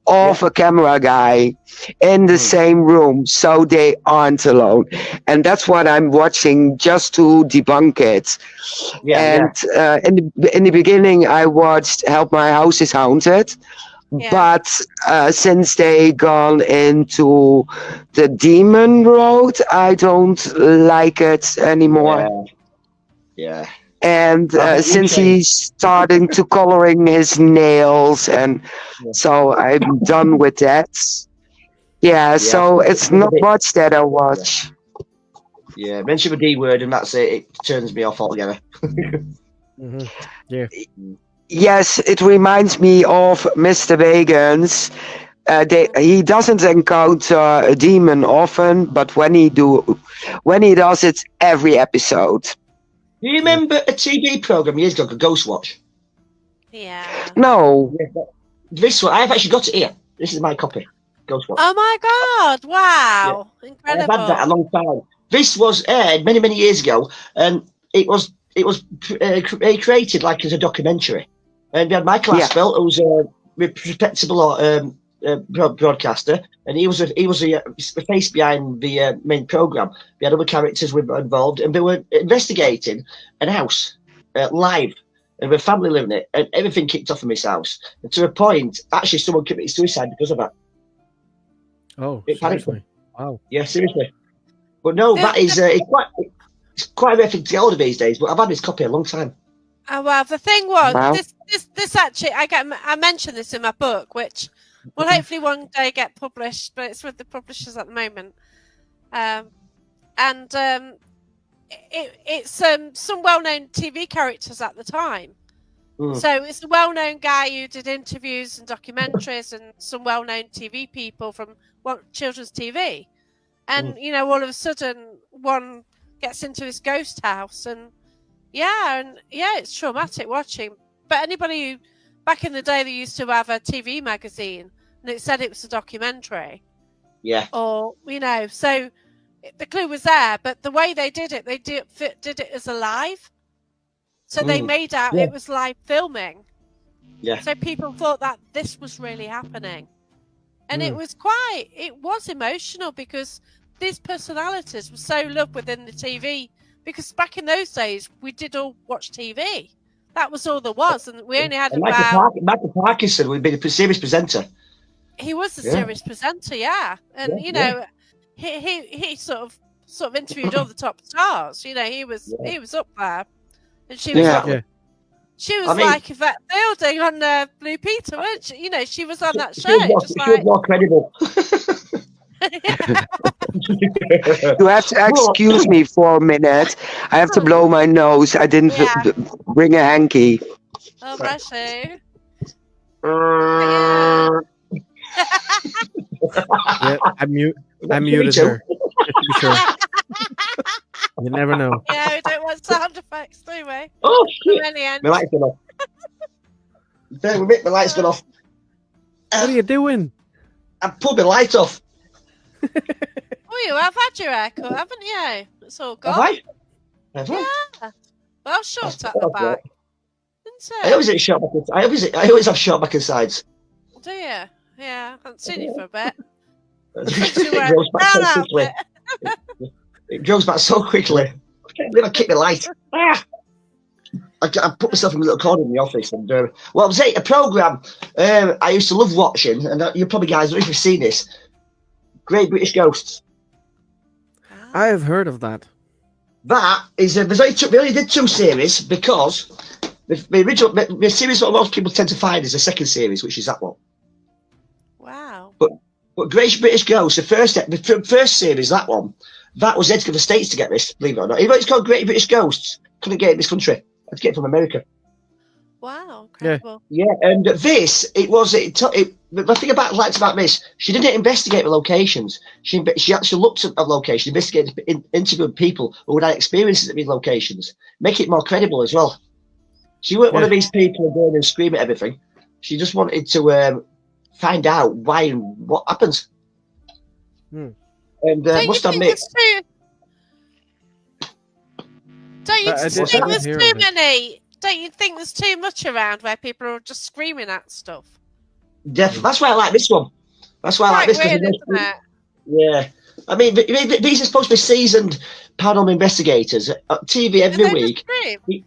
of a camera guy in the same room, so they aren't alone, and that's what I'm watching just to debunk it. In the beginning I watched Help My House is Haunted, Yeah. But since they gone into the demon road, I don't like it anymore. Yeah. And I think you since changed. he's starting to coloring his nails, and Yeah. so I'm done with that. Yeah, so it's not much that I watch. Yeah, mention the D word and that's it. It turns me off altogether. Hmm. Yeah. Yes, it reminds me of Mr. Vegans. He doesn't encounter a demon often, but when he does, it's every episode. Do you remember a TV program years ago called Ghost Watch? Yeah. No, This one, I've actually got it here. This is my copy. Ghost Watch. Oh my God! Wow, I've incredible. had that a long time. This was aired many, many years ago, and it was created like as a documentary. And we had Michael Yeah. Aspel, who was a respectable broadcaster, and he was the face behind the main program. We had other characters involved, and they were investigating an house live. And with family living it, and everything kicked off in this house. And to a point, actually, someone committed suicide because of that. Oh, It panicked seriously? Wow. Yeah, seriously. But no, that is it's quite a rare thing to get hold of these days. But I've had this copy a long time. Oh well, the thing was, Wow. this actually, I mentioned this in my book, which will hopefully one day get published, but it's with the publishers at the moment. It's some well-known TV characters at the time. So it's a well-known guy who did interviews and documentaries, and some well-known TV people from children's TV. And all of a sudden, one gets into this ghost house, and it's traumatic watching. But anybody who, back in the day, they used to have a TV magazine, and it said it was a documentary. Yeah. Or so the clue was there, but the way they did it did it as a live. So they made out it was live filming. Yeah. So people thought that this was really happening. And it was emotional because these personalities were so loved within the TV. Because back in those days, we did all watch TV. That was all there was. And we only had Michael Parkinson would be the series presenter. He was the series presenter, yeah. And, he sort of interviewed all the top stars. He was up there. And she was like Yvette Fielding on Blue Peter, wasn't she? She was on that show. She was more credible. You have to excuse me for a minute. I have to blow my nose. I didn't bring a hanky. Oh, bless you. Yeah, I muted her. Sure. You never know. Yeah, we don't want sound effects, do we? Oh, shit. My light's gone off. Bear with me, my light's gone off. What are you doing? I've pulled my light off. Oh, you have had your haircut, haven't you? It's all gone. Have I? Yeah. Well, short at the back. Isn't it? I always have short back and sides. Do you? Yeah, I haven't seen you for a bit. It grows back so quickly. It grows back so quickly. I can't believe I kicked the light. I put myself in a little corner in the office. And I was saying, a programme I used to love watching, and you probably guys, I don't know if you've seen this, Great British Ghosts. I have heard of that. That is, they only did 2 series because the original, the series that most people tend to find is the second series, which is that one. Wow. But Great British Ghosts, the first series, that one, that was edited for the States to get this, believe it or not. Even though it's called Great British Ghosts, couldn't get it in this country. I had to get it from America. Wow, incredible. Yeah, and this, the thing liked about this, she didn't investigate the locations. She actually looked at a location, investigated, interviewed people who had experiences at these locations, make it more credible as well. She weren't one of these people who go in and scream at everything. She just wanted to find out why and what happens. And must admit, don't you think there's too much around where people are just screaming at stuff? That's why I like this one. That's why I like this. Weird, isn't it? Yeah. I mean, these are supposed to be seasoned paranormal investigators. TV every week. They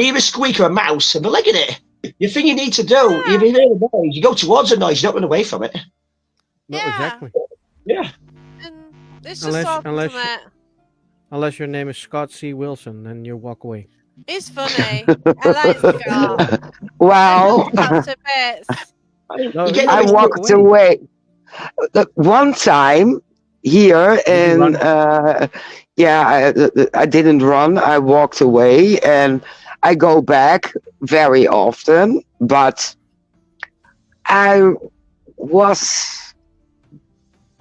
hear a squeak or a mouse and they're legging it. The thing you need to do, if you hear the noise, you go towards the noise, you don't run away from it. No, Yeah. exactly. Yeah. And it's just Unless- odd, unless isn't it? Unless your name is Scott C. Wilson, then you walk away. He's funny. I like Scott. Wow. I love Scott to bits. I mean, No, you get you I noise- walk walked away. One time here Did you in, I didn't run. I walked away, and I go back very often, but I was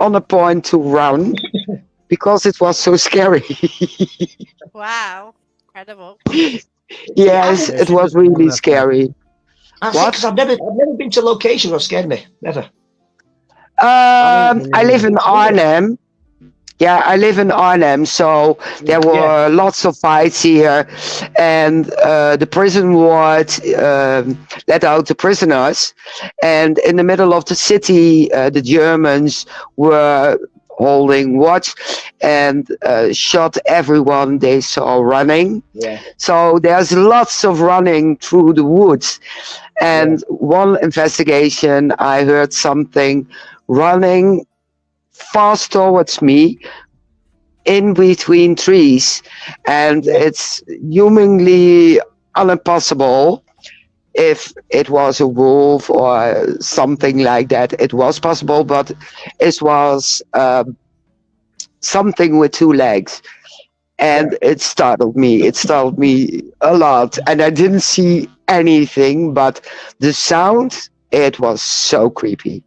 on a point to run because it was so scary. Wow. Incredible. Yes, it was really scary. I think because I've never been to a location that scared me. Never. I live in Arnhem. Yeah, I live in Arnhem, so there were lots of fights here, and the prison ward let out the prisoners, and in the middle of the city, the Germans were holding watch and shot everyone they saw running. Yeah. So there's lots of running through the woods, and one investigation, I heard something running fast towards me in between trees, and it's humanly impossible. If it was a wolf or something like that, it was possible, but it was something with two legs, and it startled me. It startled me a lot, and I didn't see anything, but the sound, it was so creepy.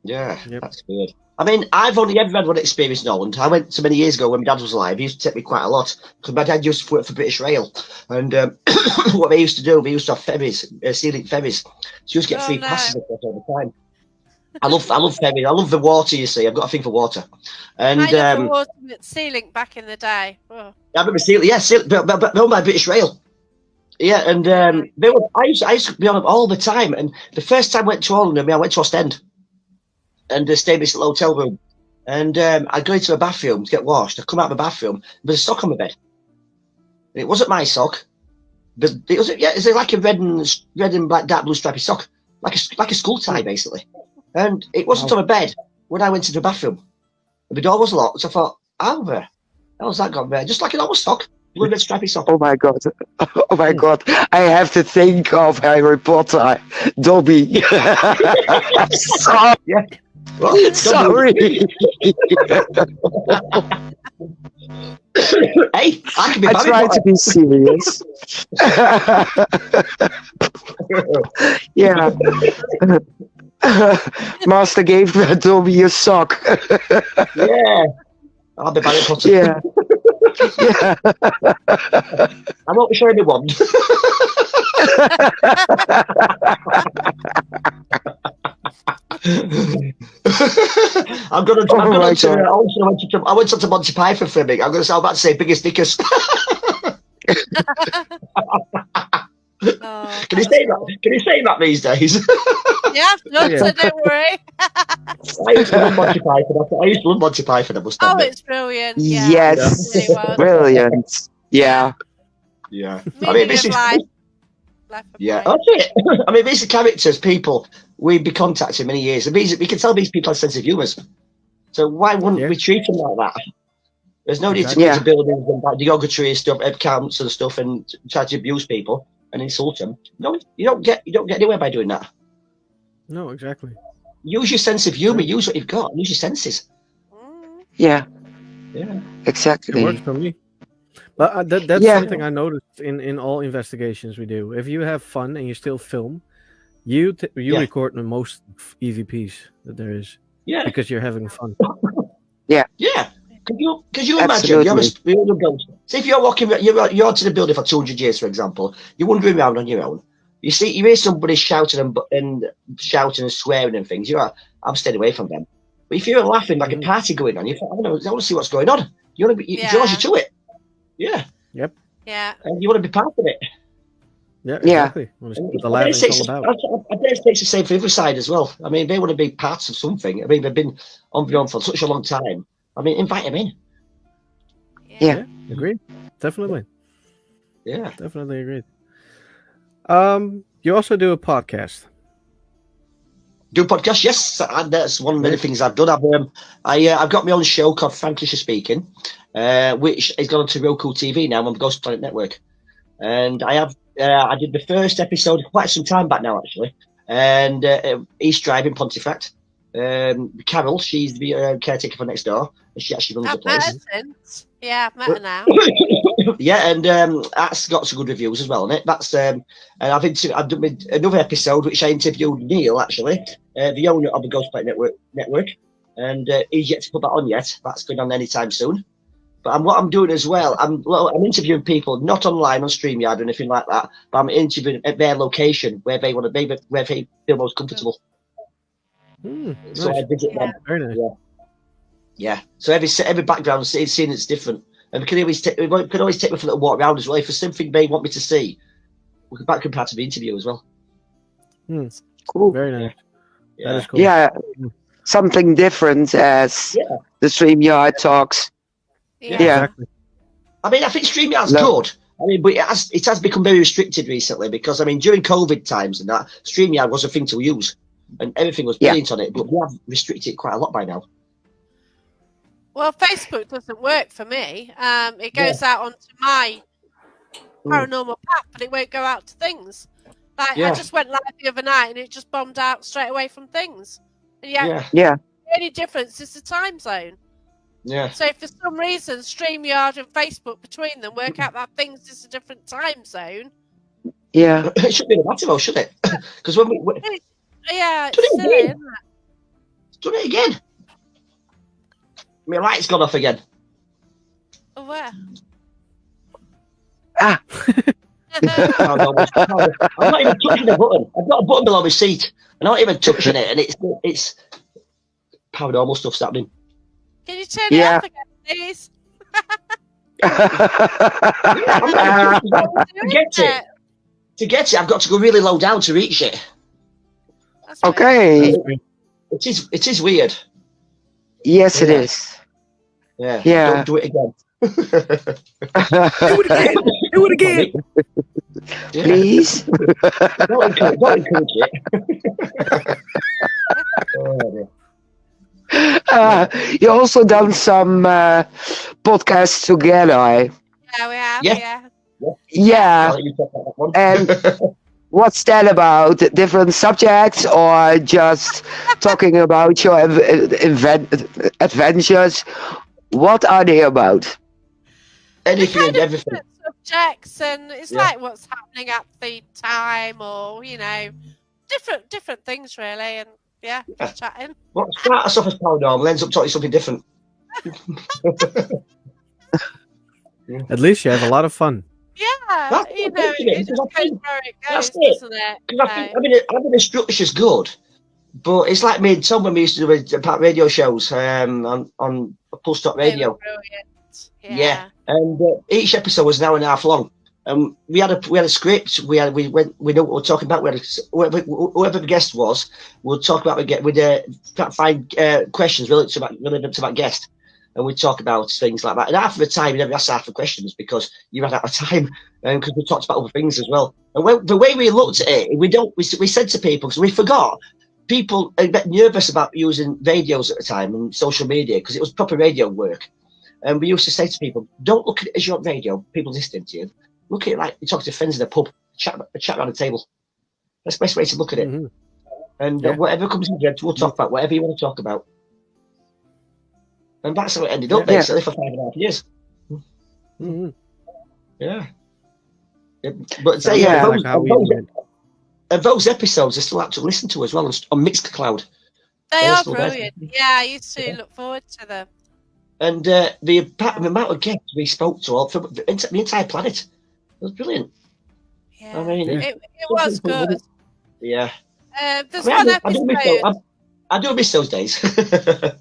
Yeah, Yep. that's weird. I mean, I've only ever had one experience in Holland. I went so many years ago when my dad was alive. He used to take me quite a lot because my dad used to work for British Rail. And what they used to do, they used to have ferries, ceiling ferries. So you used to get free passes across all the time. I love ferries. I love the water, you see. I've got a thing for water. And I love the water with Sea-Link back in the day. Oh. I remember ceiling, but owned by British Rail. Yeah, and I used to be on them all the time. And the first time I went to Holland, I went to Ostend. And stayed in this little hotel room. And I'd go into the bathroom to get washed. I'd come out of the bathroom, there's a sock on my bed. And it wasn't my sock. But it was like a red and black dark blue stripy sock. Like a school tie, basically. And it wasn't on my bed when I went into the bathroom. And the door was locked, so I thought, how's that gone there? Just like an old sock. Blue red stripy sock. Oh my god! Oh my god! I have to think of Harry Potter, Dobby. Sorry. Yeah. Well, Sorry. Hey, I can be I married. try to be serious. Yeah. Master gave Dobby a sock. Yeah. I'll be Harry Potter. Yeah. Yeah. I won't show anyone. I'm gonna. I went to Monty Python filming. I'm about to say biggest dickers. Oh, Can you say that? Can you say that these days? yeah, no, so don't worry. I used to love Monty Python. I must Oh, admit. it's brilliant. Yeah, Yes. it really was. Brilliant. Yeah. Yeah. Meaning of life. Life of Yeah, life. that's it. I mean, these are characters, people we've been contacting many years. And we can tell these people have sense of humour. So why wouldn't we treat them like that? There's no need to go into buildings and like derogatory stuff, camps and stuff, and try to abuse people and insult them. No, you don't get anywhere by doing that. No, exactly. Use your sense of humour. Use what you've got. Use your senses. Yeah. Yeah. Exactly. It works for me. But that's something I noticed in all investigations we do. If you have fun and you still film, you record the most EVPs that there is. Yeah. Because you're having fun. Yeah. Could you imagine? You're a building. See, if you're walking, you're to the building for 200 years, for example. You're wandering around on your own. You hear somebody shouting and swearing and things. I'm staying away from them. But if you're laughing like a party going on, you think, I want to see what's going on. You want to be, it draws you to it. Yeah. Yep. Yeah. And you want to be part of it. Yeah, exactly. I The lab is all about. I dare say it's the same for the other side as well. I mean, they want to be parts of something. I mean, they've been on for such a long time. I mean, invite them in. Yeah. Agreed. Definitely. Yeah. Definitely agreed. you also do a podcast. Do podcasts, yes, and that's one of the things I've done. I've got my own show called Frankish Speaking, which is gone to Roku TV now on the Ghost Planet Network. And I did the first episode quite some time back now, actually. And East Drive in Pontefract. Carol, she's the caretaker for next door, and she actually runs the place. I've met her since. Yeah, I've met her now. Yeah, and that's got some good reviews as well on it. That's and I've done another episode which I interviewed Neil, actually, the owner of the Ghost Planet Network, and he's yet to put that on yet. That's going on anytime soon. But what I'm doing as well, I'm interviewing people not online on StreamYard or anything like that, but I'm interviewing at their location where they want to be, where they feel most comfortable. So Nice. I visit them. Very nice. Yeah. So every background scene is different, and we can always take me for a little walk around as well. If there's something they want me to see, we can back and part of the interview as well. Cool. Very nice. Yeah. That is cool. Yeah, something different as the StreamYard talks. Yeah. Yeah. Exactly. I mean, I think StreamYard's good. I mean, but it has become very restricted recently because, I mean, during COVID times and that, StreamYard was a thing to use and everything was brilliant on it, but we have restricted it quite a lot by now. Well, Facebook doesn't work for me. It goes out onto my paranormal path, but it won't go out to things. Like I just went live the other night and it just bombed out straight away from things. And the only difference is the time zone. Yeah. So if for some reason StreamYard and Facebook between them work out that things is a different time zone. Yeah. It should be a matter though, shouldn't it? Because when we it's silly, isn't it? done it again. My light's gone off again. Oh, where? Ah. Oh, no, I'm not even touching the button. I've got a button below my seat. I'm not even touching it, and it's paranormal stuff's happening. Can you turn it off again, please? To get it, I've got to go really low down to reach it. That's Okay. It is weird. Yes, it is. Yeah. Yeah. Don't do it again. Do it again. Please. Don't encourage it. Oh, You also done some podcasts together. Yeah, we have. Yeah. Yeah. I'll let you talk about that one. And what's that about? Different subjects or just talking about your adventures? What are they about? Anything and everything. Subjects, and it's like what's happening at the time, or different things really, and just chatting. What starts off as paranormal ends up talking something different. At least you have a lot of fun. Yeah, That's it just goes where it goes, That's it. doesn't it? I mean, the structure's good, but it's like me and Tom when we used to do radio shows on Pulse Stop Radio. Brilliant. Yeah. And each episode was an hour and a half long. We had a script. We know what we're talking about. Whoever the guest was, we'll talk about we'd find questions relevant to that guest, and we'd talk about things like that. And half of the time, you never asked half the questions because you ran out of time, because we talked about other things as well. And the way we looked at it, we said to people, because we forgot. People a bit nervous about using radios at the time and social media because it was proper radio work. And we used to say to people, don't look at it as your radio, people listening to you. Look at it like you're talking to friends in a pub, chat around the table. That's the best way to look at it. Mm-hmm. And whatever comes in, we'll talk about whatever you want to talk about. And that's how it ended up, basically, for 5.5 years. Mm-hmm. Yeah. But those episodes are still out to listen to as well on Mixcloud. They are brilliant. Yeah, I used to look forward to them. And the amount of guests we spoke to all from the entire planet was brilliant. Yeah, I mean, it was good. Yeah. There's one episode. I do miss those days. There's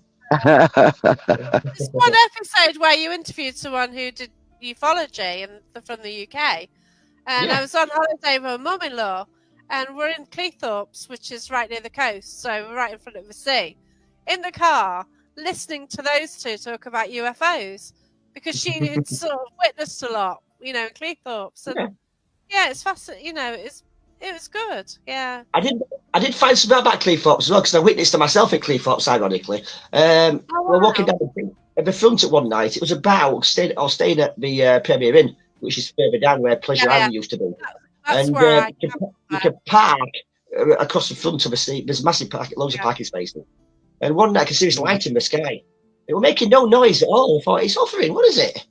one episode where you interviewed someone who did ufology from the UK, and I was on holiday with a mum-in-law, and we're in Cleethorpes, which is right near the coast, so we're right in front of the sea. In the car, listening to those two talk about UFOs, because she had sort of witnessed a lot, in Cleethorpes, and it's fascinating. It was good. Yeah. I did find something about Cleethorpes as well, because I witnessed it myself at Cleethorpes, ironically. Oh, We're walking wow. down at the front at one night. It was about staying at the Premier Inn, which is further down where Pleasure Yeah, yeah. Island used to be. That's And where I you can park across the front of a seat. There's massive loads of parking spaces. And one night I could see this light in the sky. It was making no noise at all. I thought, it's hovering. What is it?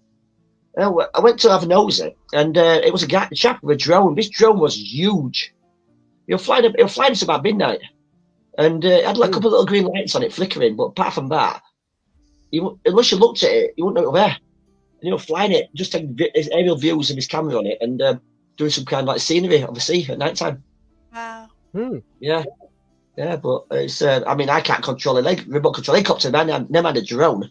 I went to have a nose at it, and it was a chap with a drone. This drone was huge. It was flying us about midnight. And it had like a couple of little green lights on it flickering. But apart from that, unless you looked at it, you wouldn't know it was there. And flying it, just taking aerial views of his camera on it and doing some kind of like scenery of the sea at night time. Wow. Yeah. Yeah, but it's, I mean, I can't control a remote control helicopter, man. I've never had a drone.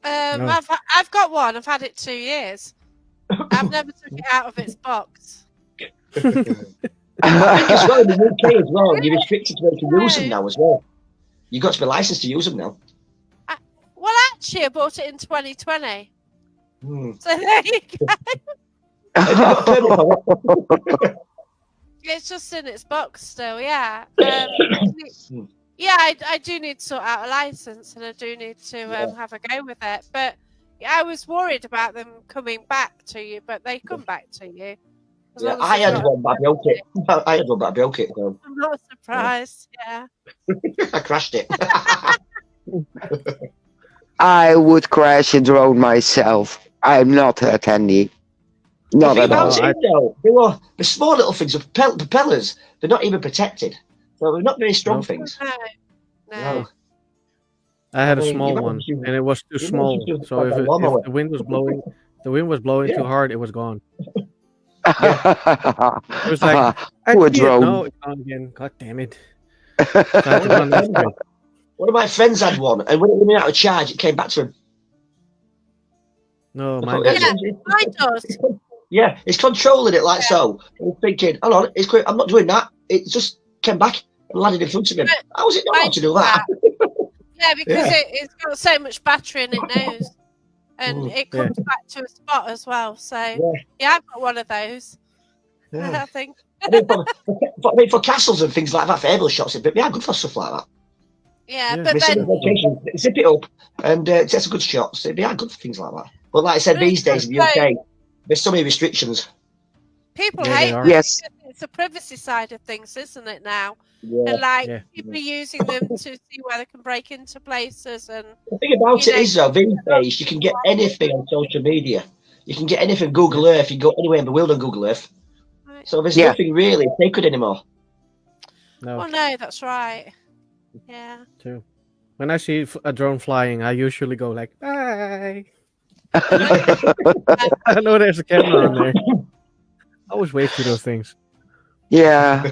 No. I've got one. I've had it 2 years. I've never took it out of its box. I think as well in the UK as well, you're restricted to be able to use them now as well. You've got to be licensed to use them now. Well, actually, I bought it in 2020. Hmm. So there you go. Have you got a permit for it? It's just in its box still, yeah. Yeah, I do need to sort out a license, and I do need to have a go with it. But yeah, I was worried about them coming back to you, but they come back to you. Yeah, I had one, but I broke it. I had one, but I broke it. So. I'm not surprised. Yeah. I crashed it. I would crash a drone myself. I'm not a handy. Not The thing at all. about it, though, they were the small little things of propellers. They're not even protected, so they're not very strong things. No. I had I a mean, small you one, might and it was too you might small. just So like if a lawnmower. the wind was blowing, too hard, it was gone. It was like, I Poor see it. drone. No, it's gone again. God damn it! So I had to run after it. One of my friends had one, and when it went out of charge, it came back to him. No, I mine thought, didn't. Mine does. Yeah, it's controlling it like so. And I'm thinking, hold on, it's quick. I'm not doing that. It just came back and landed in front of him. How was it not allowed to do that? Yeah, because Yeah. it's got so much battery in it knows. And it comes back to a spot as well. So, yeah, I've got one of those. Yeah. I think. I mean, for castles and things like that, for aerial shots, it'd be good for stuff like that. Yeah, Yeah. but Miss then some locations, zip it up and take some good shots. It'd be good for things like that. But like I said, these days in the UK, there's so many restrictions. people Yeah, they hate are. them Yes. because it's a privacy side of things, isn't it now? Yeah. And like Yeah. people are using them to see where they can break into places and The thing about You it know- is, though, these days you can get anything on social media. You can get anything Google Earth. You can go anywhere in the world on Google Earth. So there's Yeah. nothing really sacred anymore. No, well, no, that's right. Yeah. too. When I see a drone flying, I usually go like, bye. I know there's a camera on there. I always wave to those things. Yeah.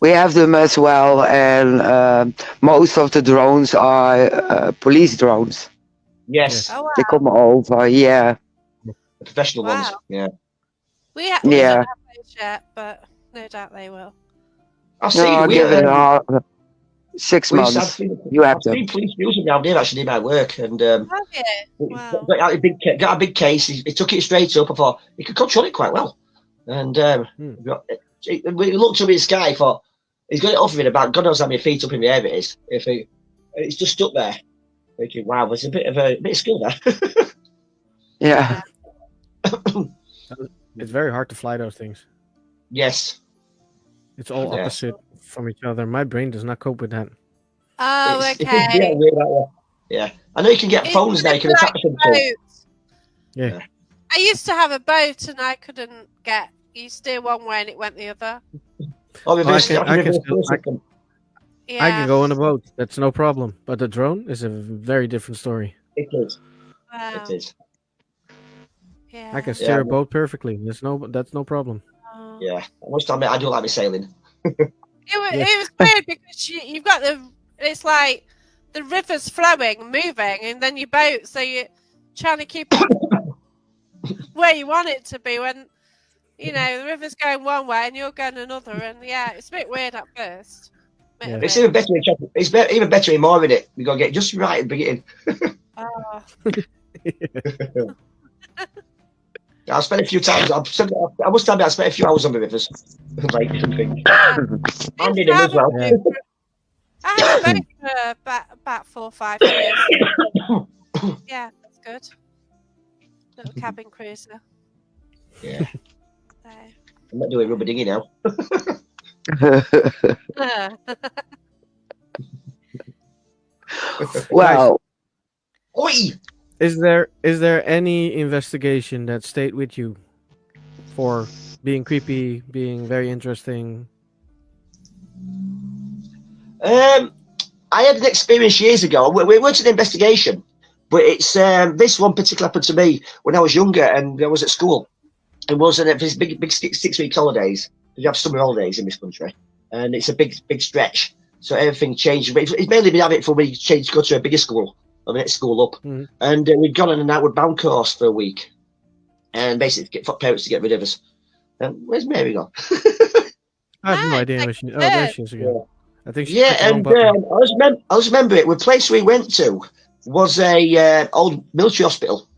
We have them as well, and most of the drones are police drones. Yes, Oh wow. They come over, yeah. the professional Wow. ones. Yeah, We Yeah. don't have those yet, but no doubt they will. I've No, seen. I'll We, give it I've 6 months. seen, You have I've them. seen police using around here actually near my work, and Have you? Wow. got a big case. He took it straight up. I thought he could control it quite well, and we looked up in the sky. I thought he's got it off of it about God knows how many feet up in the air it is. It's just stuck there. Thinking, wow, there's a bit of skill there. Yeah. It's very hard to fly those things. Yes. It's all Yeah. opposite from each other. My brain does not cope with that. Oh, It's okay. weird that way. Yeah. I know you can get It's phones now. You can like attach them to. boats. Yeah. I used to have a boat and I couldn't get. You steer one way and it went the other. Oh, reverse, I can reverse still- I them. Yeah. I can go on a boat. That's no problem. But the drone is a very different story. It is. Wow. It is. Yeah. I can steer a Yeah. boat perfectly. That's no problem. Oh. Yeah. I must admit, I do like my sailing. It was weird because you've got it's like the river's flowing, moving, and then your boat, so you're trying to keep it where you want it to be when, the river's going one way and you're going another, and yeah, it's a bit weird at first. Yeah. It's even better in even better in more in it. We got to get it just right and bring it in. Oh. I've spent a few times. I must admit, I spent a few hours on the rivers, lakes and things, and in them as well. Yeah. I had a boat for about 4 or 5 years. Yeah, that's good. Little cabin cruiser. Yeah, So. I'm not doing rubber dinghy now. Wow. Oi! Is there any investigation that stayed with you for being creepy, being very interesting? I had an experience years ago. We weren't an investigation, but it's this one particular happened to me when I was younger and I was at school. It was this big 6 week holidays. You have summer holidays in this country, and it's a big stretch. So everything changed. It's mainly been having it for me to go to a bigger school, or the next school up. Mm-hmm. And we'd gone on an outward bound course for a week, and basically get parents to get rid of us. Where's Mary gone? I have no idea where she. Oh, there she is again. I think she clicked the wrong and button. I just remember it. The place we went to was a old military hospital,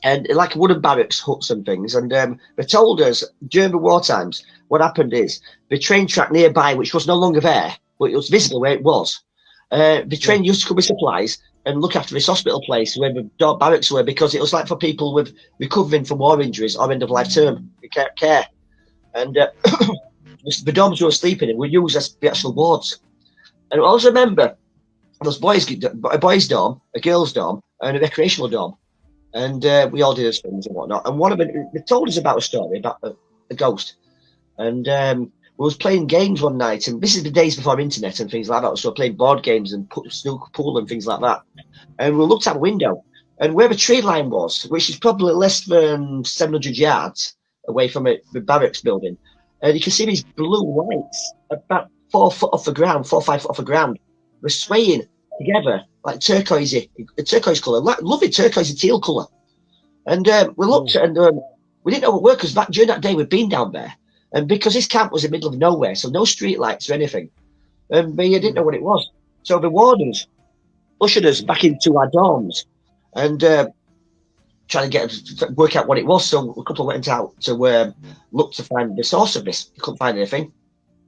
and like wooden barracks, huts and things. And they told us during the war times what happened is the train track nearby, which was no longer there, but it was visible where it was. The train used to come with supplies and look after this hospital place where the barracks were, because it was like for people with recovering from war injuries or end of life term care. And the dorms we were sleeping in were used as the actual wards. And I also remember those a boys' dorm, a girls' dorm, and a recreational dorm. And we all did those things and whatnot. And one of them, they told us about a story about a ghost. And we was playing games one night, and this is the days before internet and things like that. So we're playing board games and snooker pool and things like that. And we looked out the window, and where the tree line was, which is probably less than 700 yards away from the barracks building, and you can see these blue lights about 4 foot off the ground, 4 or 5 foot off the ground. They're swaying together like turquoise colour, like lovely turquoise teal colour. And we looked and we didn't know what were, because back during that day we'd been down there. And because this camp was in the middle of nowhere, so no street lights or anything, and we didn't know what it was. So the wardens ushered us back into our dorms and trying to work out what it was. So a couple went out to look to find the source of this. We couldn't find anything.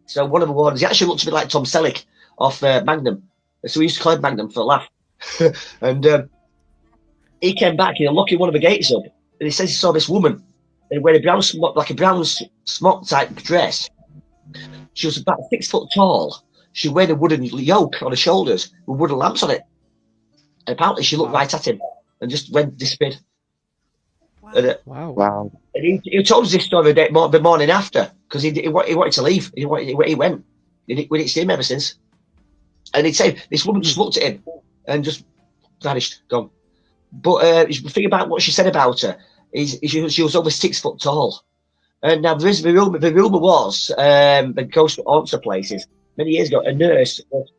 So one of the wardens, he actually looked a bit like Tom Selleck off Magnum. So we used to call him Magnum for a laugh. And he came back and locking one of the gates up, and he says he saw this woman wearing a brown smock type dress. She was about 6 foot tall. She weighed a wooden yoke on her shoulders with wooden lamps on it. And apparently she looked right at him and just disappeared. Wow. And, Wow. and he told us this story the morning after, because he wanted to leave. He went. We didn't see him ever since. And he'd say this woman just looked at him and just vanished, gone. But the thing about what she said about her is she was over 6 foot tall. And now there is the rumour was the ghost haunts the places. Many years ago, a nurse was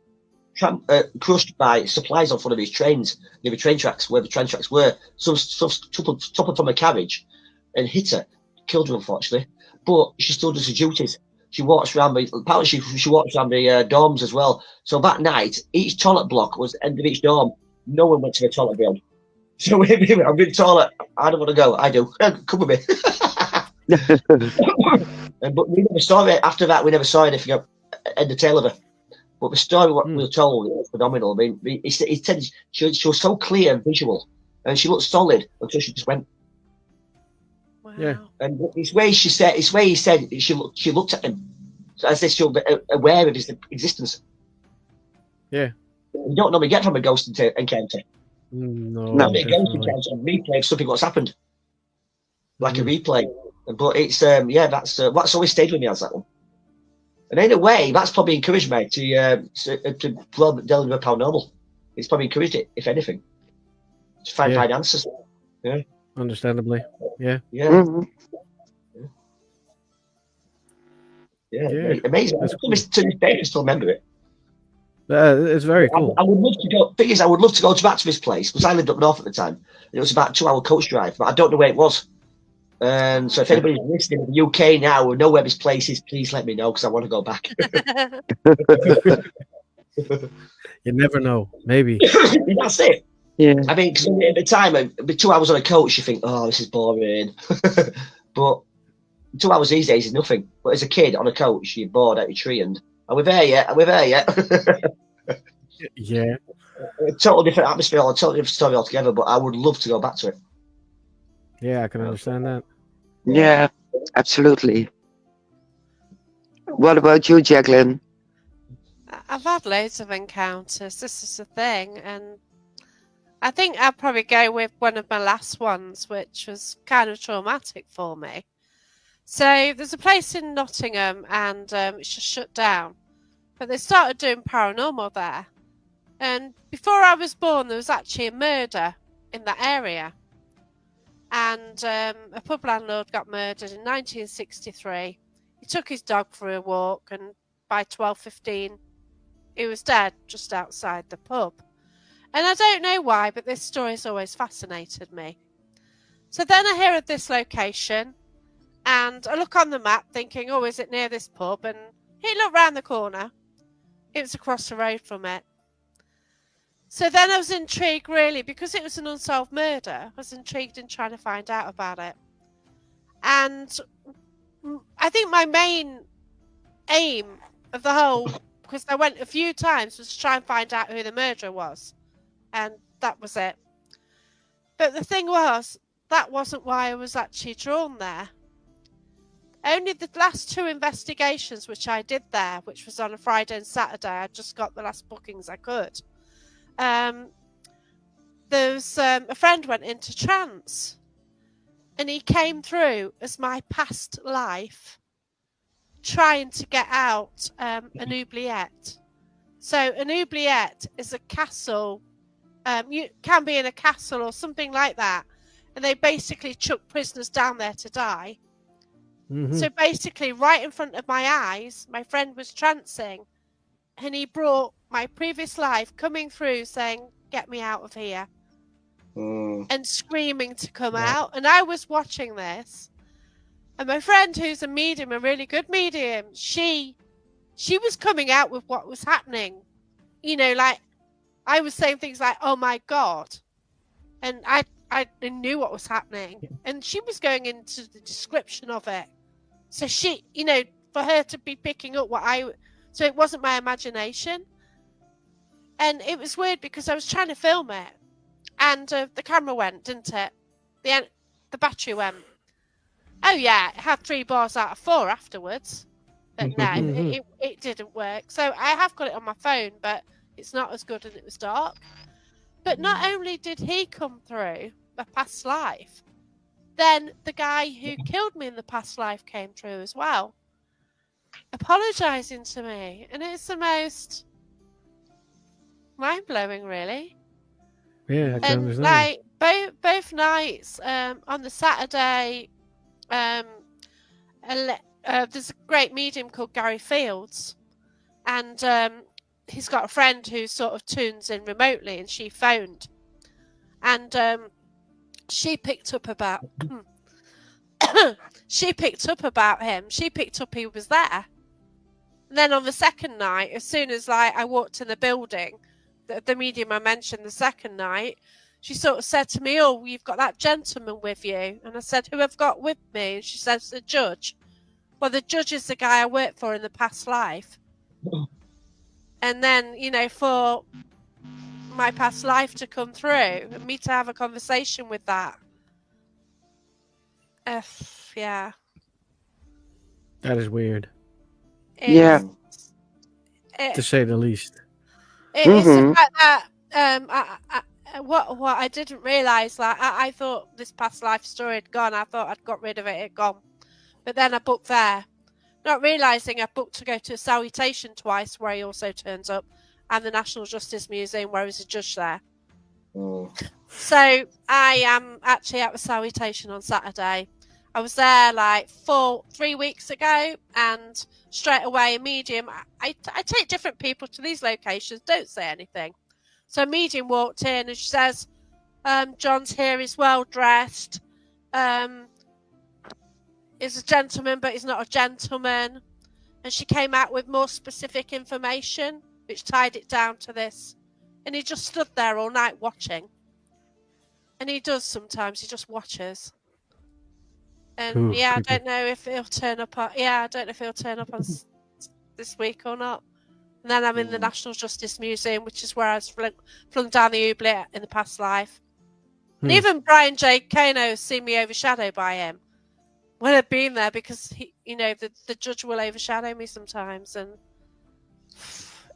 crushed by supplies on front of these trains, near the train tracks, where the train tracks were. Some stuff toppled from a carriage and hit her, killed her unfortunately. But she still does her duties. She walks around apparently she walks around the dorms as well. So that night, each toilet block was the end of each dorm. No one went to the toilet beyond. So I'm in the toilet. I don't want to go. I do. Come with me. But we never saw it. After that, we never saw anything at the tail of her. But the story what we were told, it was phenomenal. I mean, he said she was so clear and visual, and she looked solid until she just went. Wow. Yeah. And it's where he said she looked at him as if she was aware of his existence. Yeah. You don't normally get from a ghost encounter. No. No. A ghost encounter, a replay of something what's happened, like a replay. But it's that's always stayed with me as that one. And in a way, that's probably encouraged me to delve into paranormal. It's probably encouraged it, if anything, to find answers. Yeah. Understandably. Yeah. Yeah. Mhm. Yeah. Amazing. To this day, I still remember it. It's very cool. I would love to go. Thing is, I would love to go back to this place because I lived up north at the time. And it was about a 2-hour coach drive, but I don't know where it was. And so, if anybody's listening in the UK now or know where this place is, please let me know because I want to go back. You never know. Maybe. That's it. Yeah. I mean, because at the time, it'd be 2 hours on a coach, you think, oh, this is boring. But 2 hours these days is nothing. But as a kid on a coach, you're bored out your tree and are we there yet? Are we there yet? Yeah. A total different atmosphere, or a totally different story altogether. But I would love to go back to it. Yeah, I can understand that. Yeah, absolutely. What about you, Jacqueline? I've had loads of encounters. This is the thing, and I think I'd probably go with one of my last ones, which was kind of traumatic for me. So there's a place in Nottingham, and it's just shut down. But they started doing paranormal there. And before I was born, there was actually a murder in that area. And a pub landlord got murdered in 1963. He took his dog for a walk, and by 12:15, he was dead just outside the pub. And I don't know why, but this story's always fascinated me. So then I hear of this location, and I look on the map thinking, oh, is it near this pub? And he looked round the corner. It was across the road from it. So then I was intrigued, really, because it was an unsolved murder. I was intrigued in trying to find out about it. And I think my main aim of the whole, because I went a few times, was to try and find out who the murderer was. And that was it. But the thing was, that wasn't why I was actually drawn there. Only the last 2 investigations which I did there, which was on a Friday and Saturday, I just got the last bookings I could. There's a friend went into trance, and he came through as my past life, trying to get out an oubliette. So an oubliette is a castle. You can be in a castle or something like that, and they basically chuck prisoners down there to die. Mhm. So basically, right in front of my eyes, my friend was trancing, and he brought my previous life coming through saying, get me out of here, and screaming to come out. And I was watching this, and my friend, who's a medium, a really good medium, she was coming out with what was happening. You know, like, I was saying things like, oh my God. And I knew what was happening. And she was going into the description of it. So she, you know, for her to be picking up so it wasn't my imagination. And it was weird because I was trying to film it. And the camera went, didn't it? The battery went. Oh yeah, it had 3 bars out of 4 afterwards. But no, it didn't work. So I have got it on my phone, but it's not as good, and it was dark. But not only did he come through my past life, then the guy who killed me in the past life came through as well, apologising to me. And it's the most mind-blowing, really. Yeah, I can And understand. like both nights, on the Saturday, there's a great medium called Gary Fields, and he's got a friend who sort of tunes in remotely, and she phoned, and she picked up about she picked up about him. She picked up he was there. And then on the second night, as soon as like I walked in the building, the medium I mentioned the second night, she sort of said to me, oh, you've got that gentleman with you. And I said, who have got with me? And she says, the judge. Well, the judge is the guy I worked for in the past life. And then, you know, for my past life to come through and me to have a conversation with that. Yeah. That is weird, Yeah. to say the least. It's the fact that what I didn't realise, like I thought this past life story had gone. I thought I'd got rid of it, it had gone. But then I booked there, not realising I booked to go to a Salutation twice, where he also turns up, and the National Justice Museum, where he's a judge there. So I am actually at the Salutation on Saturday. I was there like 3 weeks ago, and straight away a medium. I take different people to these locations, don't say anything. So a medium walked in and she says, John's here, he's well dressed. He's a gentleman, but he's not a gentleman. And she came out with more specific information, which tied it down to this. And he just stood there all night watching. And he does sometimes. He just watches. And Ooh, yeah, creepy. I don't know if he'll turn up. I don't know if he'll turn up on this week or not. And then I'm in the National Justice Museum, which is where I was flung down the oubliette in the past life. And even Brian J. Kano has seen me overshadowed by him when I've been there, because he, the judge will overshadow me sometimes, and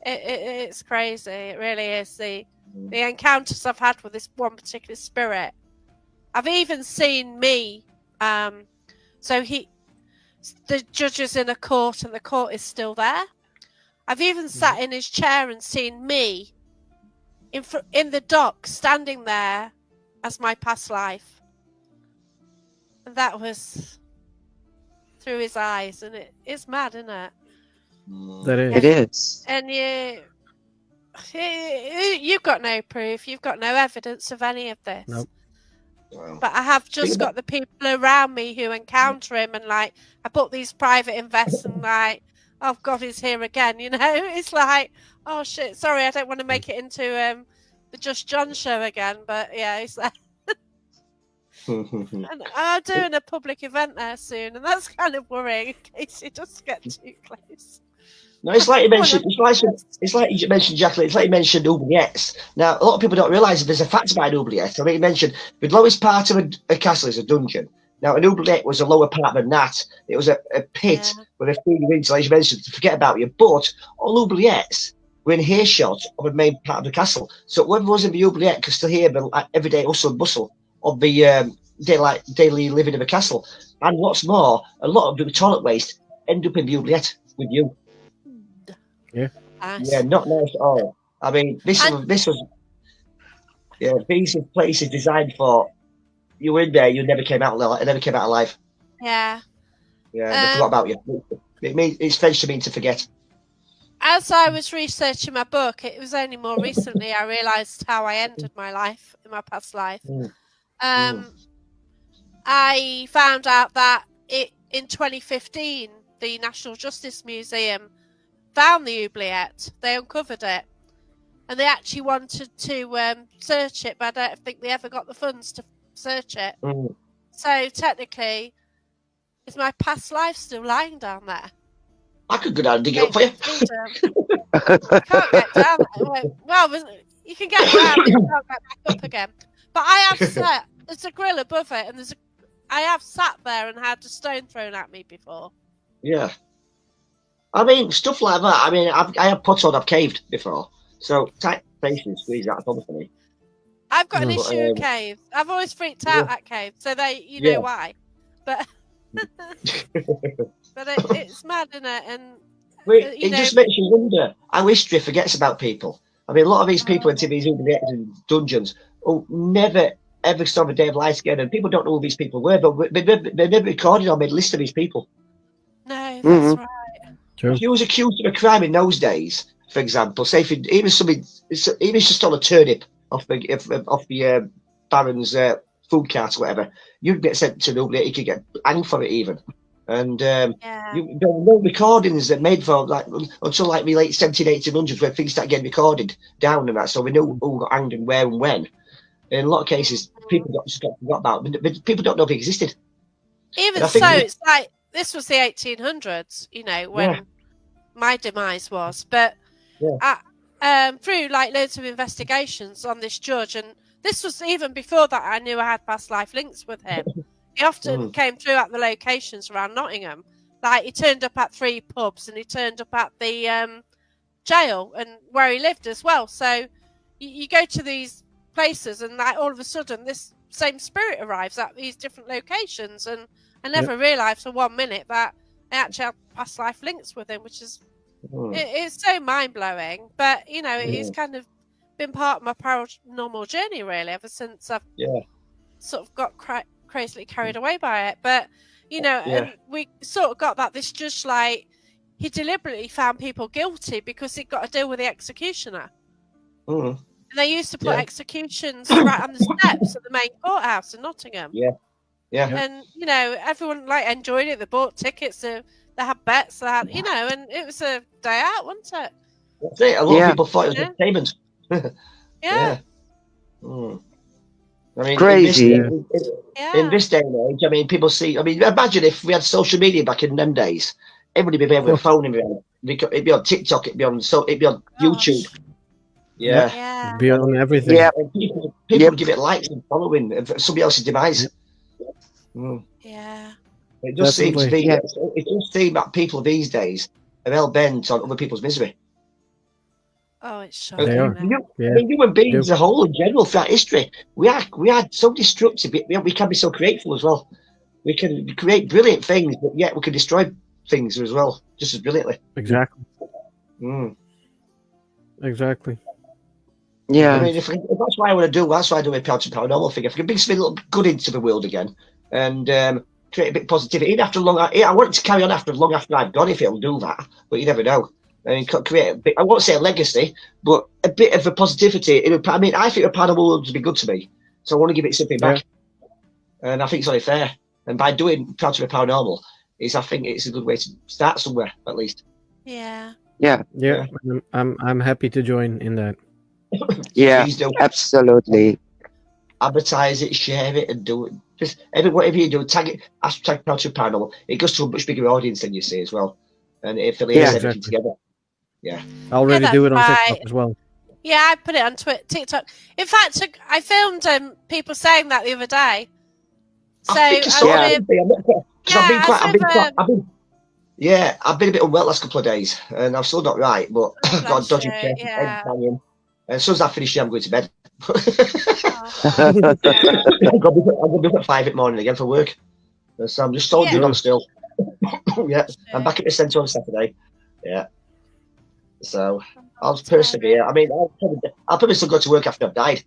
it's crazy. It really is. The encounters I've had with this one particular spirit. I've even seen me. The judge is in a court, and the court is still there. I've even sat in his chair and seen me in the dock, standing there as my past life. And that was through his eyes, and it's mad, isn't it? That is. It is. And you've got no proof, you've got no evidence of any of this. Nope. But I have just got the people around me who encounter him, and like I put these private invests, and like, oh God, he's here again. It's like, oh shit, sorry, I don't want to make it into the Just John show again, but yeah, it's like. And I'm doing a public event there soon, and that's kind of worrying in case you just get too close. No, it's like you mentioned. It's like you mentioned, Jacqueline. It's like you mentioned oubliettes. Now, a lot of people don't realise that there's a fact about an oubliette. I mean, you mentioned the lowest part of a castle is a dungeon. Now, an oubliette was a lower part than that. It was a pit where they threw you into, as you mentioned, to forget about you. But all oubliettes were in earshot of the main part of the castle. So whoever was in the oubliette could still hear the everyday hustle and bustle of the daily living of a castle. And what's more, a lot of the toilet waste end up in the oubliette with you. Yeah. Yeah, not nice at all. I mean, this was these are places designed for you were in there, you never came out alive. Yeah. Yeah, they forgot about you. It's French to mean to forget. As I was researching my book, it was only more recently I realised how I ended my life in my past life. I found out that in 2015, the National Justice Museum found the oubliette. They uncovered it, and they actually wanted to search it, but I don't think they ever got the funds to search it. So technically, is my past life still lying down there? I could go down and dig it up for you. You can't get down there. Well, you can get down, but you can't get back up again. But I have sat. There's a grill above it, and I have sat there and had a stone thrown at me before. Yeah. I mean, stuff like that. I mean, I have put on, I've caved before. So, tight places, squeeze that for me. I've got an issue with caves. I've always freaked out at caves, so you know why. But it's mad, isn't it? And it just makes you wonder how history forgets about people. I mean, a lot of these people into these dungeons never ever saw the day of life again, and people don't know who these people were, but they never recorded or made a list of these people. No, that's right. True. If you was accused of a crime in those days, for example, say if even just on a turnip off the Baron's food cart or whatever, you'd get sent to nobody. You could get hanged for it even. And there were no recordings that made for until the late 1800s when things started getting recorded down and that, so we knew who got hanged and where and when. In a lot of cases, people got forgot about, but people don't know they existed. Even so, it's like this was the 1800s, when my demise was. But through loads of investigations on this judge, and this was even before that I knew I had past life links with him. He often came through at the locations around Nottingham. Like he turned up at 3 pubs, and he turned up at the jail and where he lived as well. So you go to these places, and all of a sudden this same spirit arrives at these different locations, and I never realised for 1 minute that I actually have past life links with him, which is it's so mind blowing. But it's kind of been part of my paranormal journey really ever since I've sort of got crazily carried away by it. But and we sort of got that this judge, he deliberately found people guilty because he got to deal with the executioner. And they used to put executions right on the steps of the main courthouse in Nottingham. And everyone enjoyed it. They bought tickets. They had bets. They had and it was a day out, wasn't it? That's it. A lot of people thought it was entertainment. I mean, Crazy. in this day and age, I mean, people see. I mean, imagine if we had social media back in them days. Everybody would be able to phone him. It'd be on TikTok. It'd be on YouTube. Yeah. Yeah. Be on everything. Yeah. And people would give it likes and following of somebody else's demise. Mm. Yeah. It just seems to be. Yeah. It does seem that people these days are hell bent on other people's misery. Oh, it's They shocking. are. isn't it? Yeah. I mean, human beings as a whole, in general, throughout history, we are so destructive. We can be so grateful as well. We can create brilliant things, but yet we can destroy things as well, just as brilliantly. Exactly. Mm. Exactly. Yeah. I mean, if that's what I want to do, that's why I do a paranormal thing. If I can bring something a little good into the world again and create a bit of positivity, even after long, I want it to carry on after long after I've gone. If it'll do that, but you never know. I mean, create a bit, I won't say a legacy, but a bit of a positivity. I mean, I think a paranormal would be good to me, so I want to give it something back, and I think it's only fair. And by doing paranormal, I think it's a good way to start somewhere at least. Yeah. Yeah. Yeah. I'm happy to join in that. Yeah. Please do Absolutely. advertise it, share it, and do it. Just whatever you do, tag it, hashtag paranormal. It goes to a much bigger audience than you see as well, and it affiliates Yeah, everything exactly. together. Yeah. I already that's do it on TikTok right. as well. Yeah, I put it on TikTok. In fact, I filmed people saying that the other day. So I think I saw Yeah. it. I've been a bit unwell last couple of days, and I'm still not right, but I've got a dodgy Bless you, chest, yeah. head banging. And as soon as I finish here, I'm going to bed. Oh, I'm going to be up at 5 in the morning again for work. So I'm just soldiering Yeah. on still. Yeah, I'm back at the centre on Saturday. Yeah. So I'll persevere. I mean, I'll probably still go to work after I've died.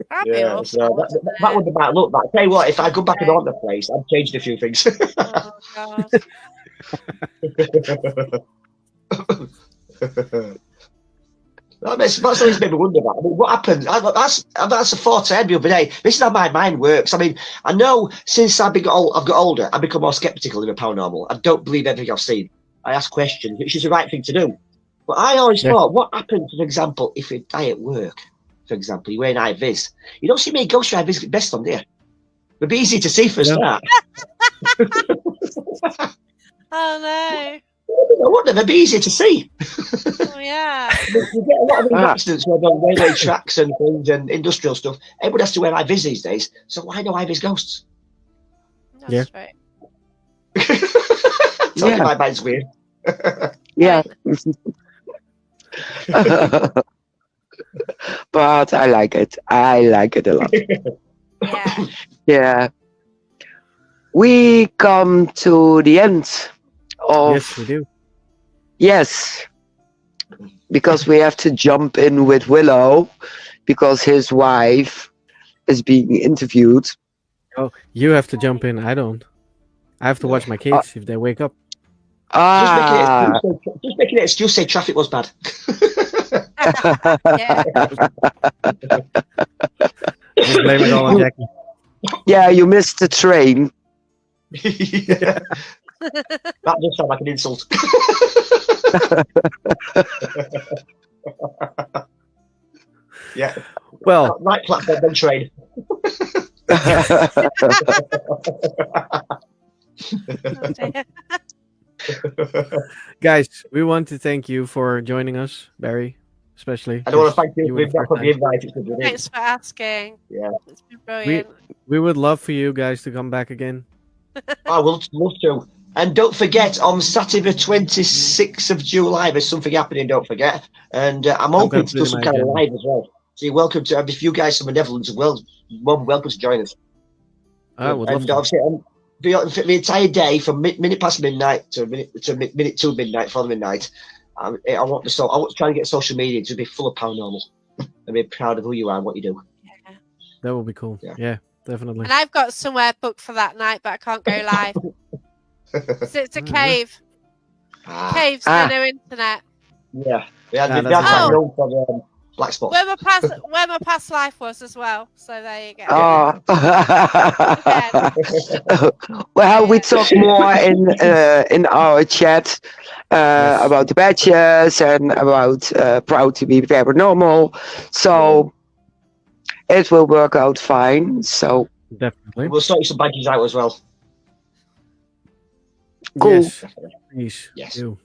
That'd be Yeah, awful, so wouldn't that it? would be bad look. But I tell you what, if I go back and haunt the place, I've changed a few things. Oh, God. That's always made me wonder about. I mean, what happened? That's a thought I had the other day. This is how my mind works. I mean, I know since I've got older, I've become more skeptical in the paranormal. I don't believe everything I've seen. I ask questions, which is the right thing to do. But I always thought, what happens, for example, if you die at work? For example, you're wearing high vis. You don't see many ghosts with high vis best on there. It'd be easy to see for a start. Oh, no. I wonder, they'd be easier to see. Oh, yeah. You get a lot of these accidents where they're on railway tracks and things and industrial stuff. Everybody has to wear high vis these days. So why no high vis ghosts? That's right. Tell you my mind's weird. Yeah. But I like it. I like it a lot. Yeah. Yeah. We come to the end of. Yes, we do. Yes. Because we have to jump in with Willow because his wife is being interviewed. Oh, you have to jump in. I don't. I have to watch my kids if they wake up. Just making it excuse say traffic was bad. Yeah. Just blame it all on Jackie. Yeah, you missed the train. Yeah. That does sound like an insult. Yeah. Well, Right platform, then train. Oh, dear. guys, we want to thank you for joining us, Barry, especially. I don't want to thank you were the for first the time. invite. It's been brilliant. Thanks for asking. Yeah. It's been brilliant. We would love for you guys to come back again. I will love to. And don't forget, on Saturday the 26th of July, there's something happening, don't forget. And I'm hoping to do some kind of live as well. So you're welcome to, if you guys from the Netherlands as well, welcome to join us. I would love And to. obviously, the entire day from minute past midnight to minute to midnight, for midnight, I want to try and get social media to be full of paranormal and be proud of who you are and what you do. Yeah. That would be cool. Yeah. Yeah, definitely. And I've got somewhere booked for that night, but I can't go live. So it's a cave. Caves, no internet. Yeah. that's That's known for black spots. Where my past life was as well. So there you go. Oh. Yeah. Well, we talk more in our chat about the badges and about proud to be paranormal. So it will work out fine. So Definitely. We'll sort you some badges out as well. cool. Yes. Please. Yes. Do.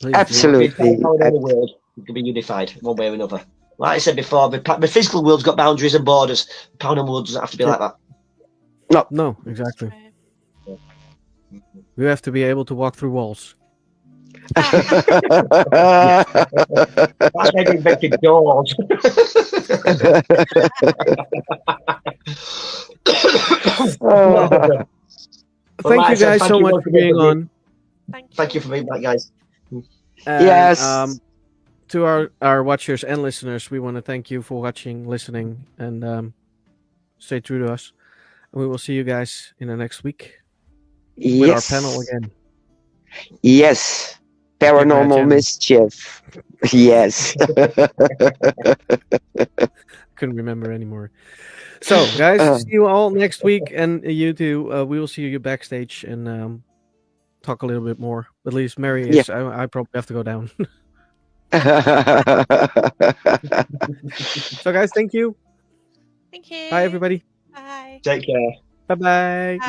Please do. Absolutely. The entire world can be unified one way or another. Like I said before, the physical world's got boundaries and borders. The paranormal world doesn't have to be like that. No, exactly. True. You have to be able to walk through walls. That's why they invented doors. Thank like I you said, guys thank so you much once for again being for being- on. Thank you for being back, guys. And, Yes. to our watchers and listeners, we want to thank you for watching, listening, and stay true to us. And we will see you guys in the next week with our panel again. Yes. Paranormal channel. mischief. Yes. Couldn't remember anymore. So, guys, see you all next week, and you too. We will see you backstage and talk a little bit more. At least Mary is. I probably have to go down. So, guys, thank you. Thank you. Bye, everybody. Bye. Take care. Bye-bye. Bye.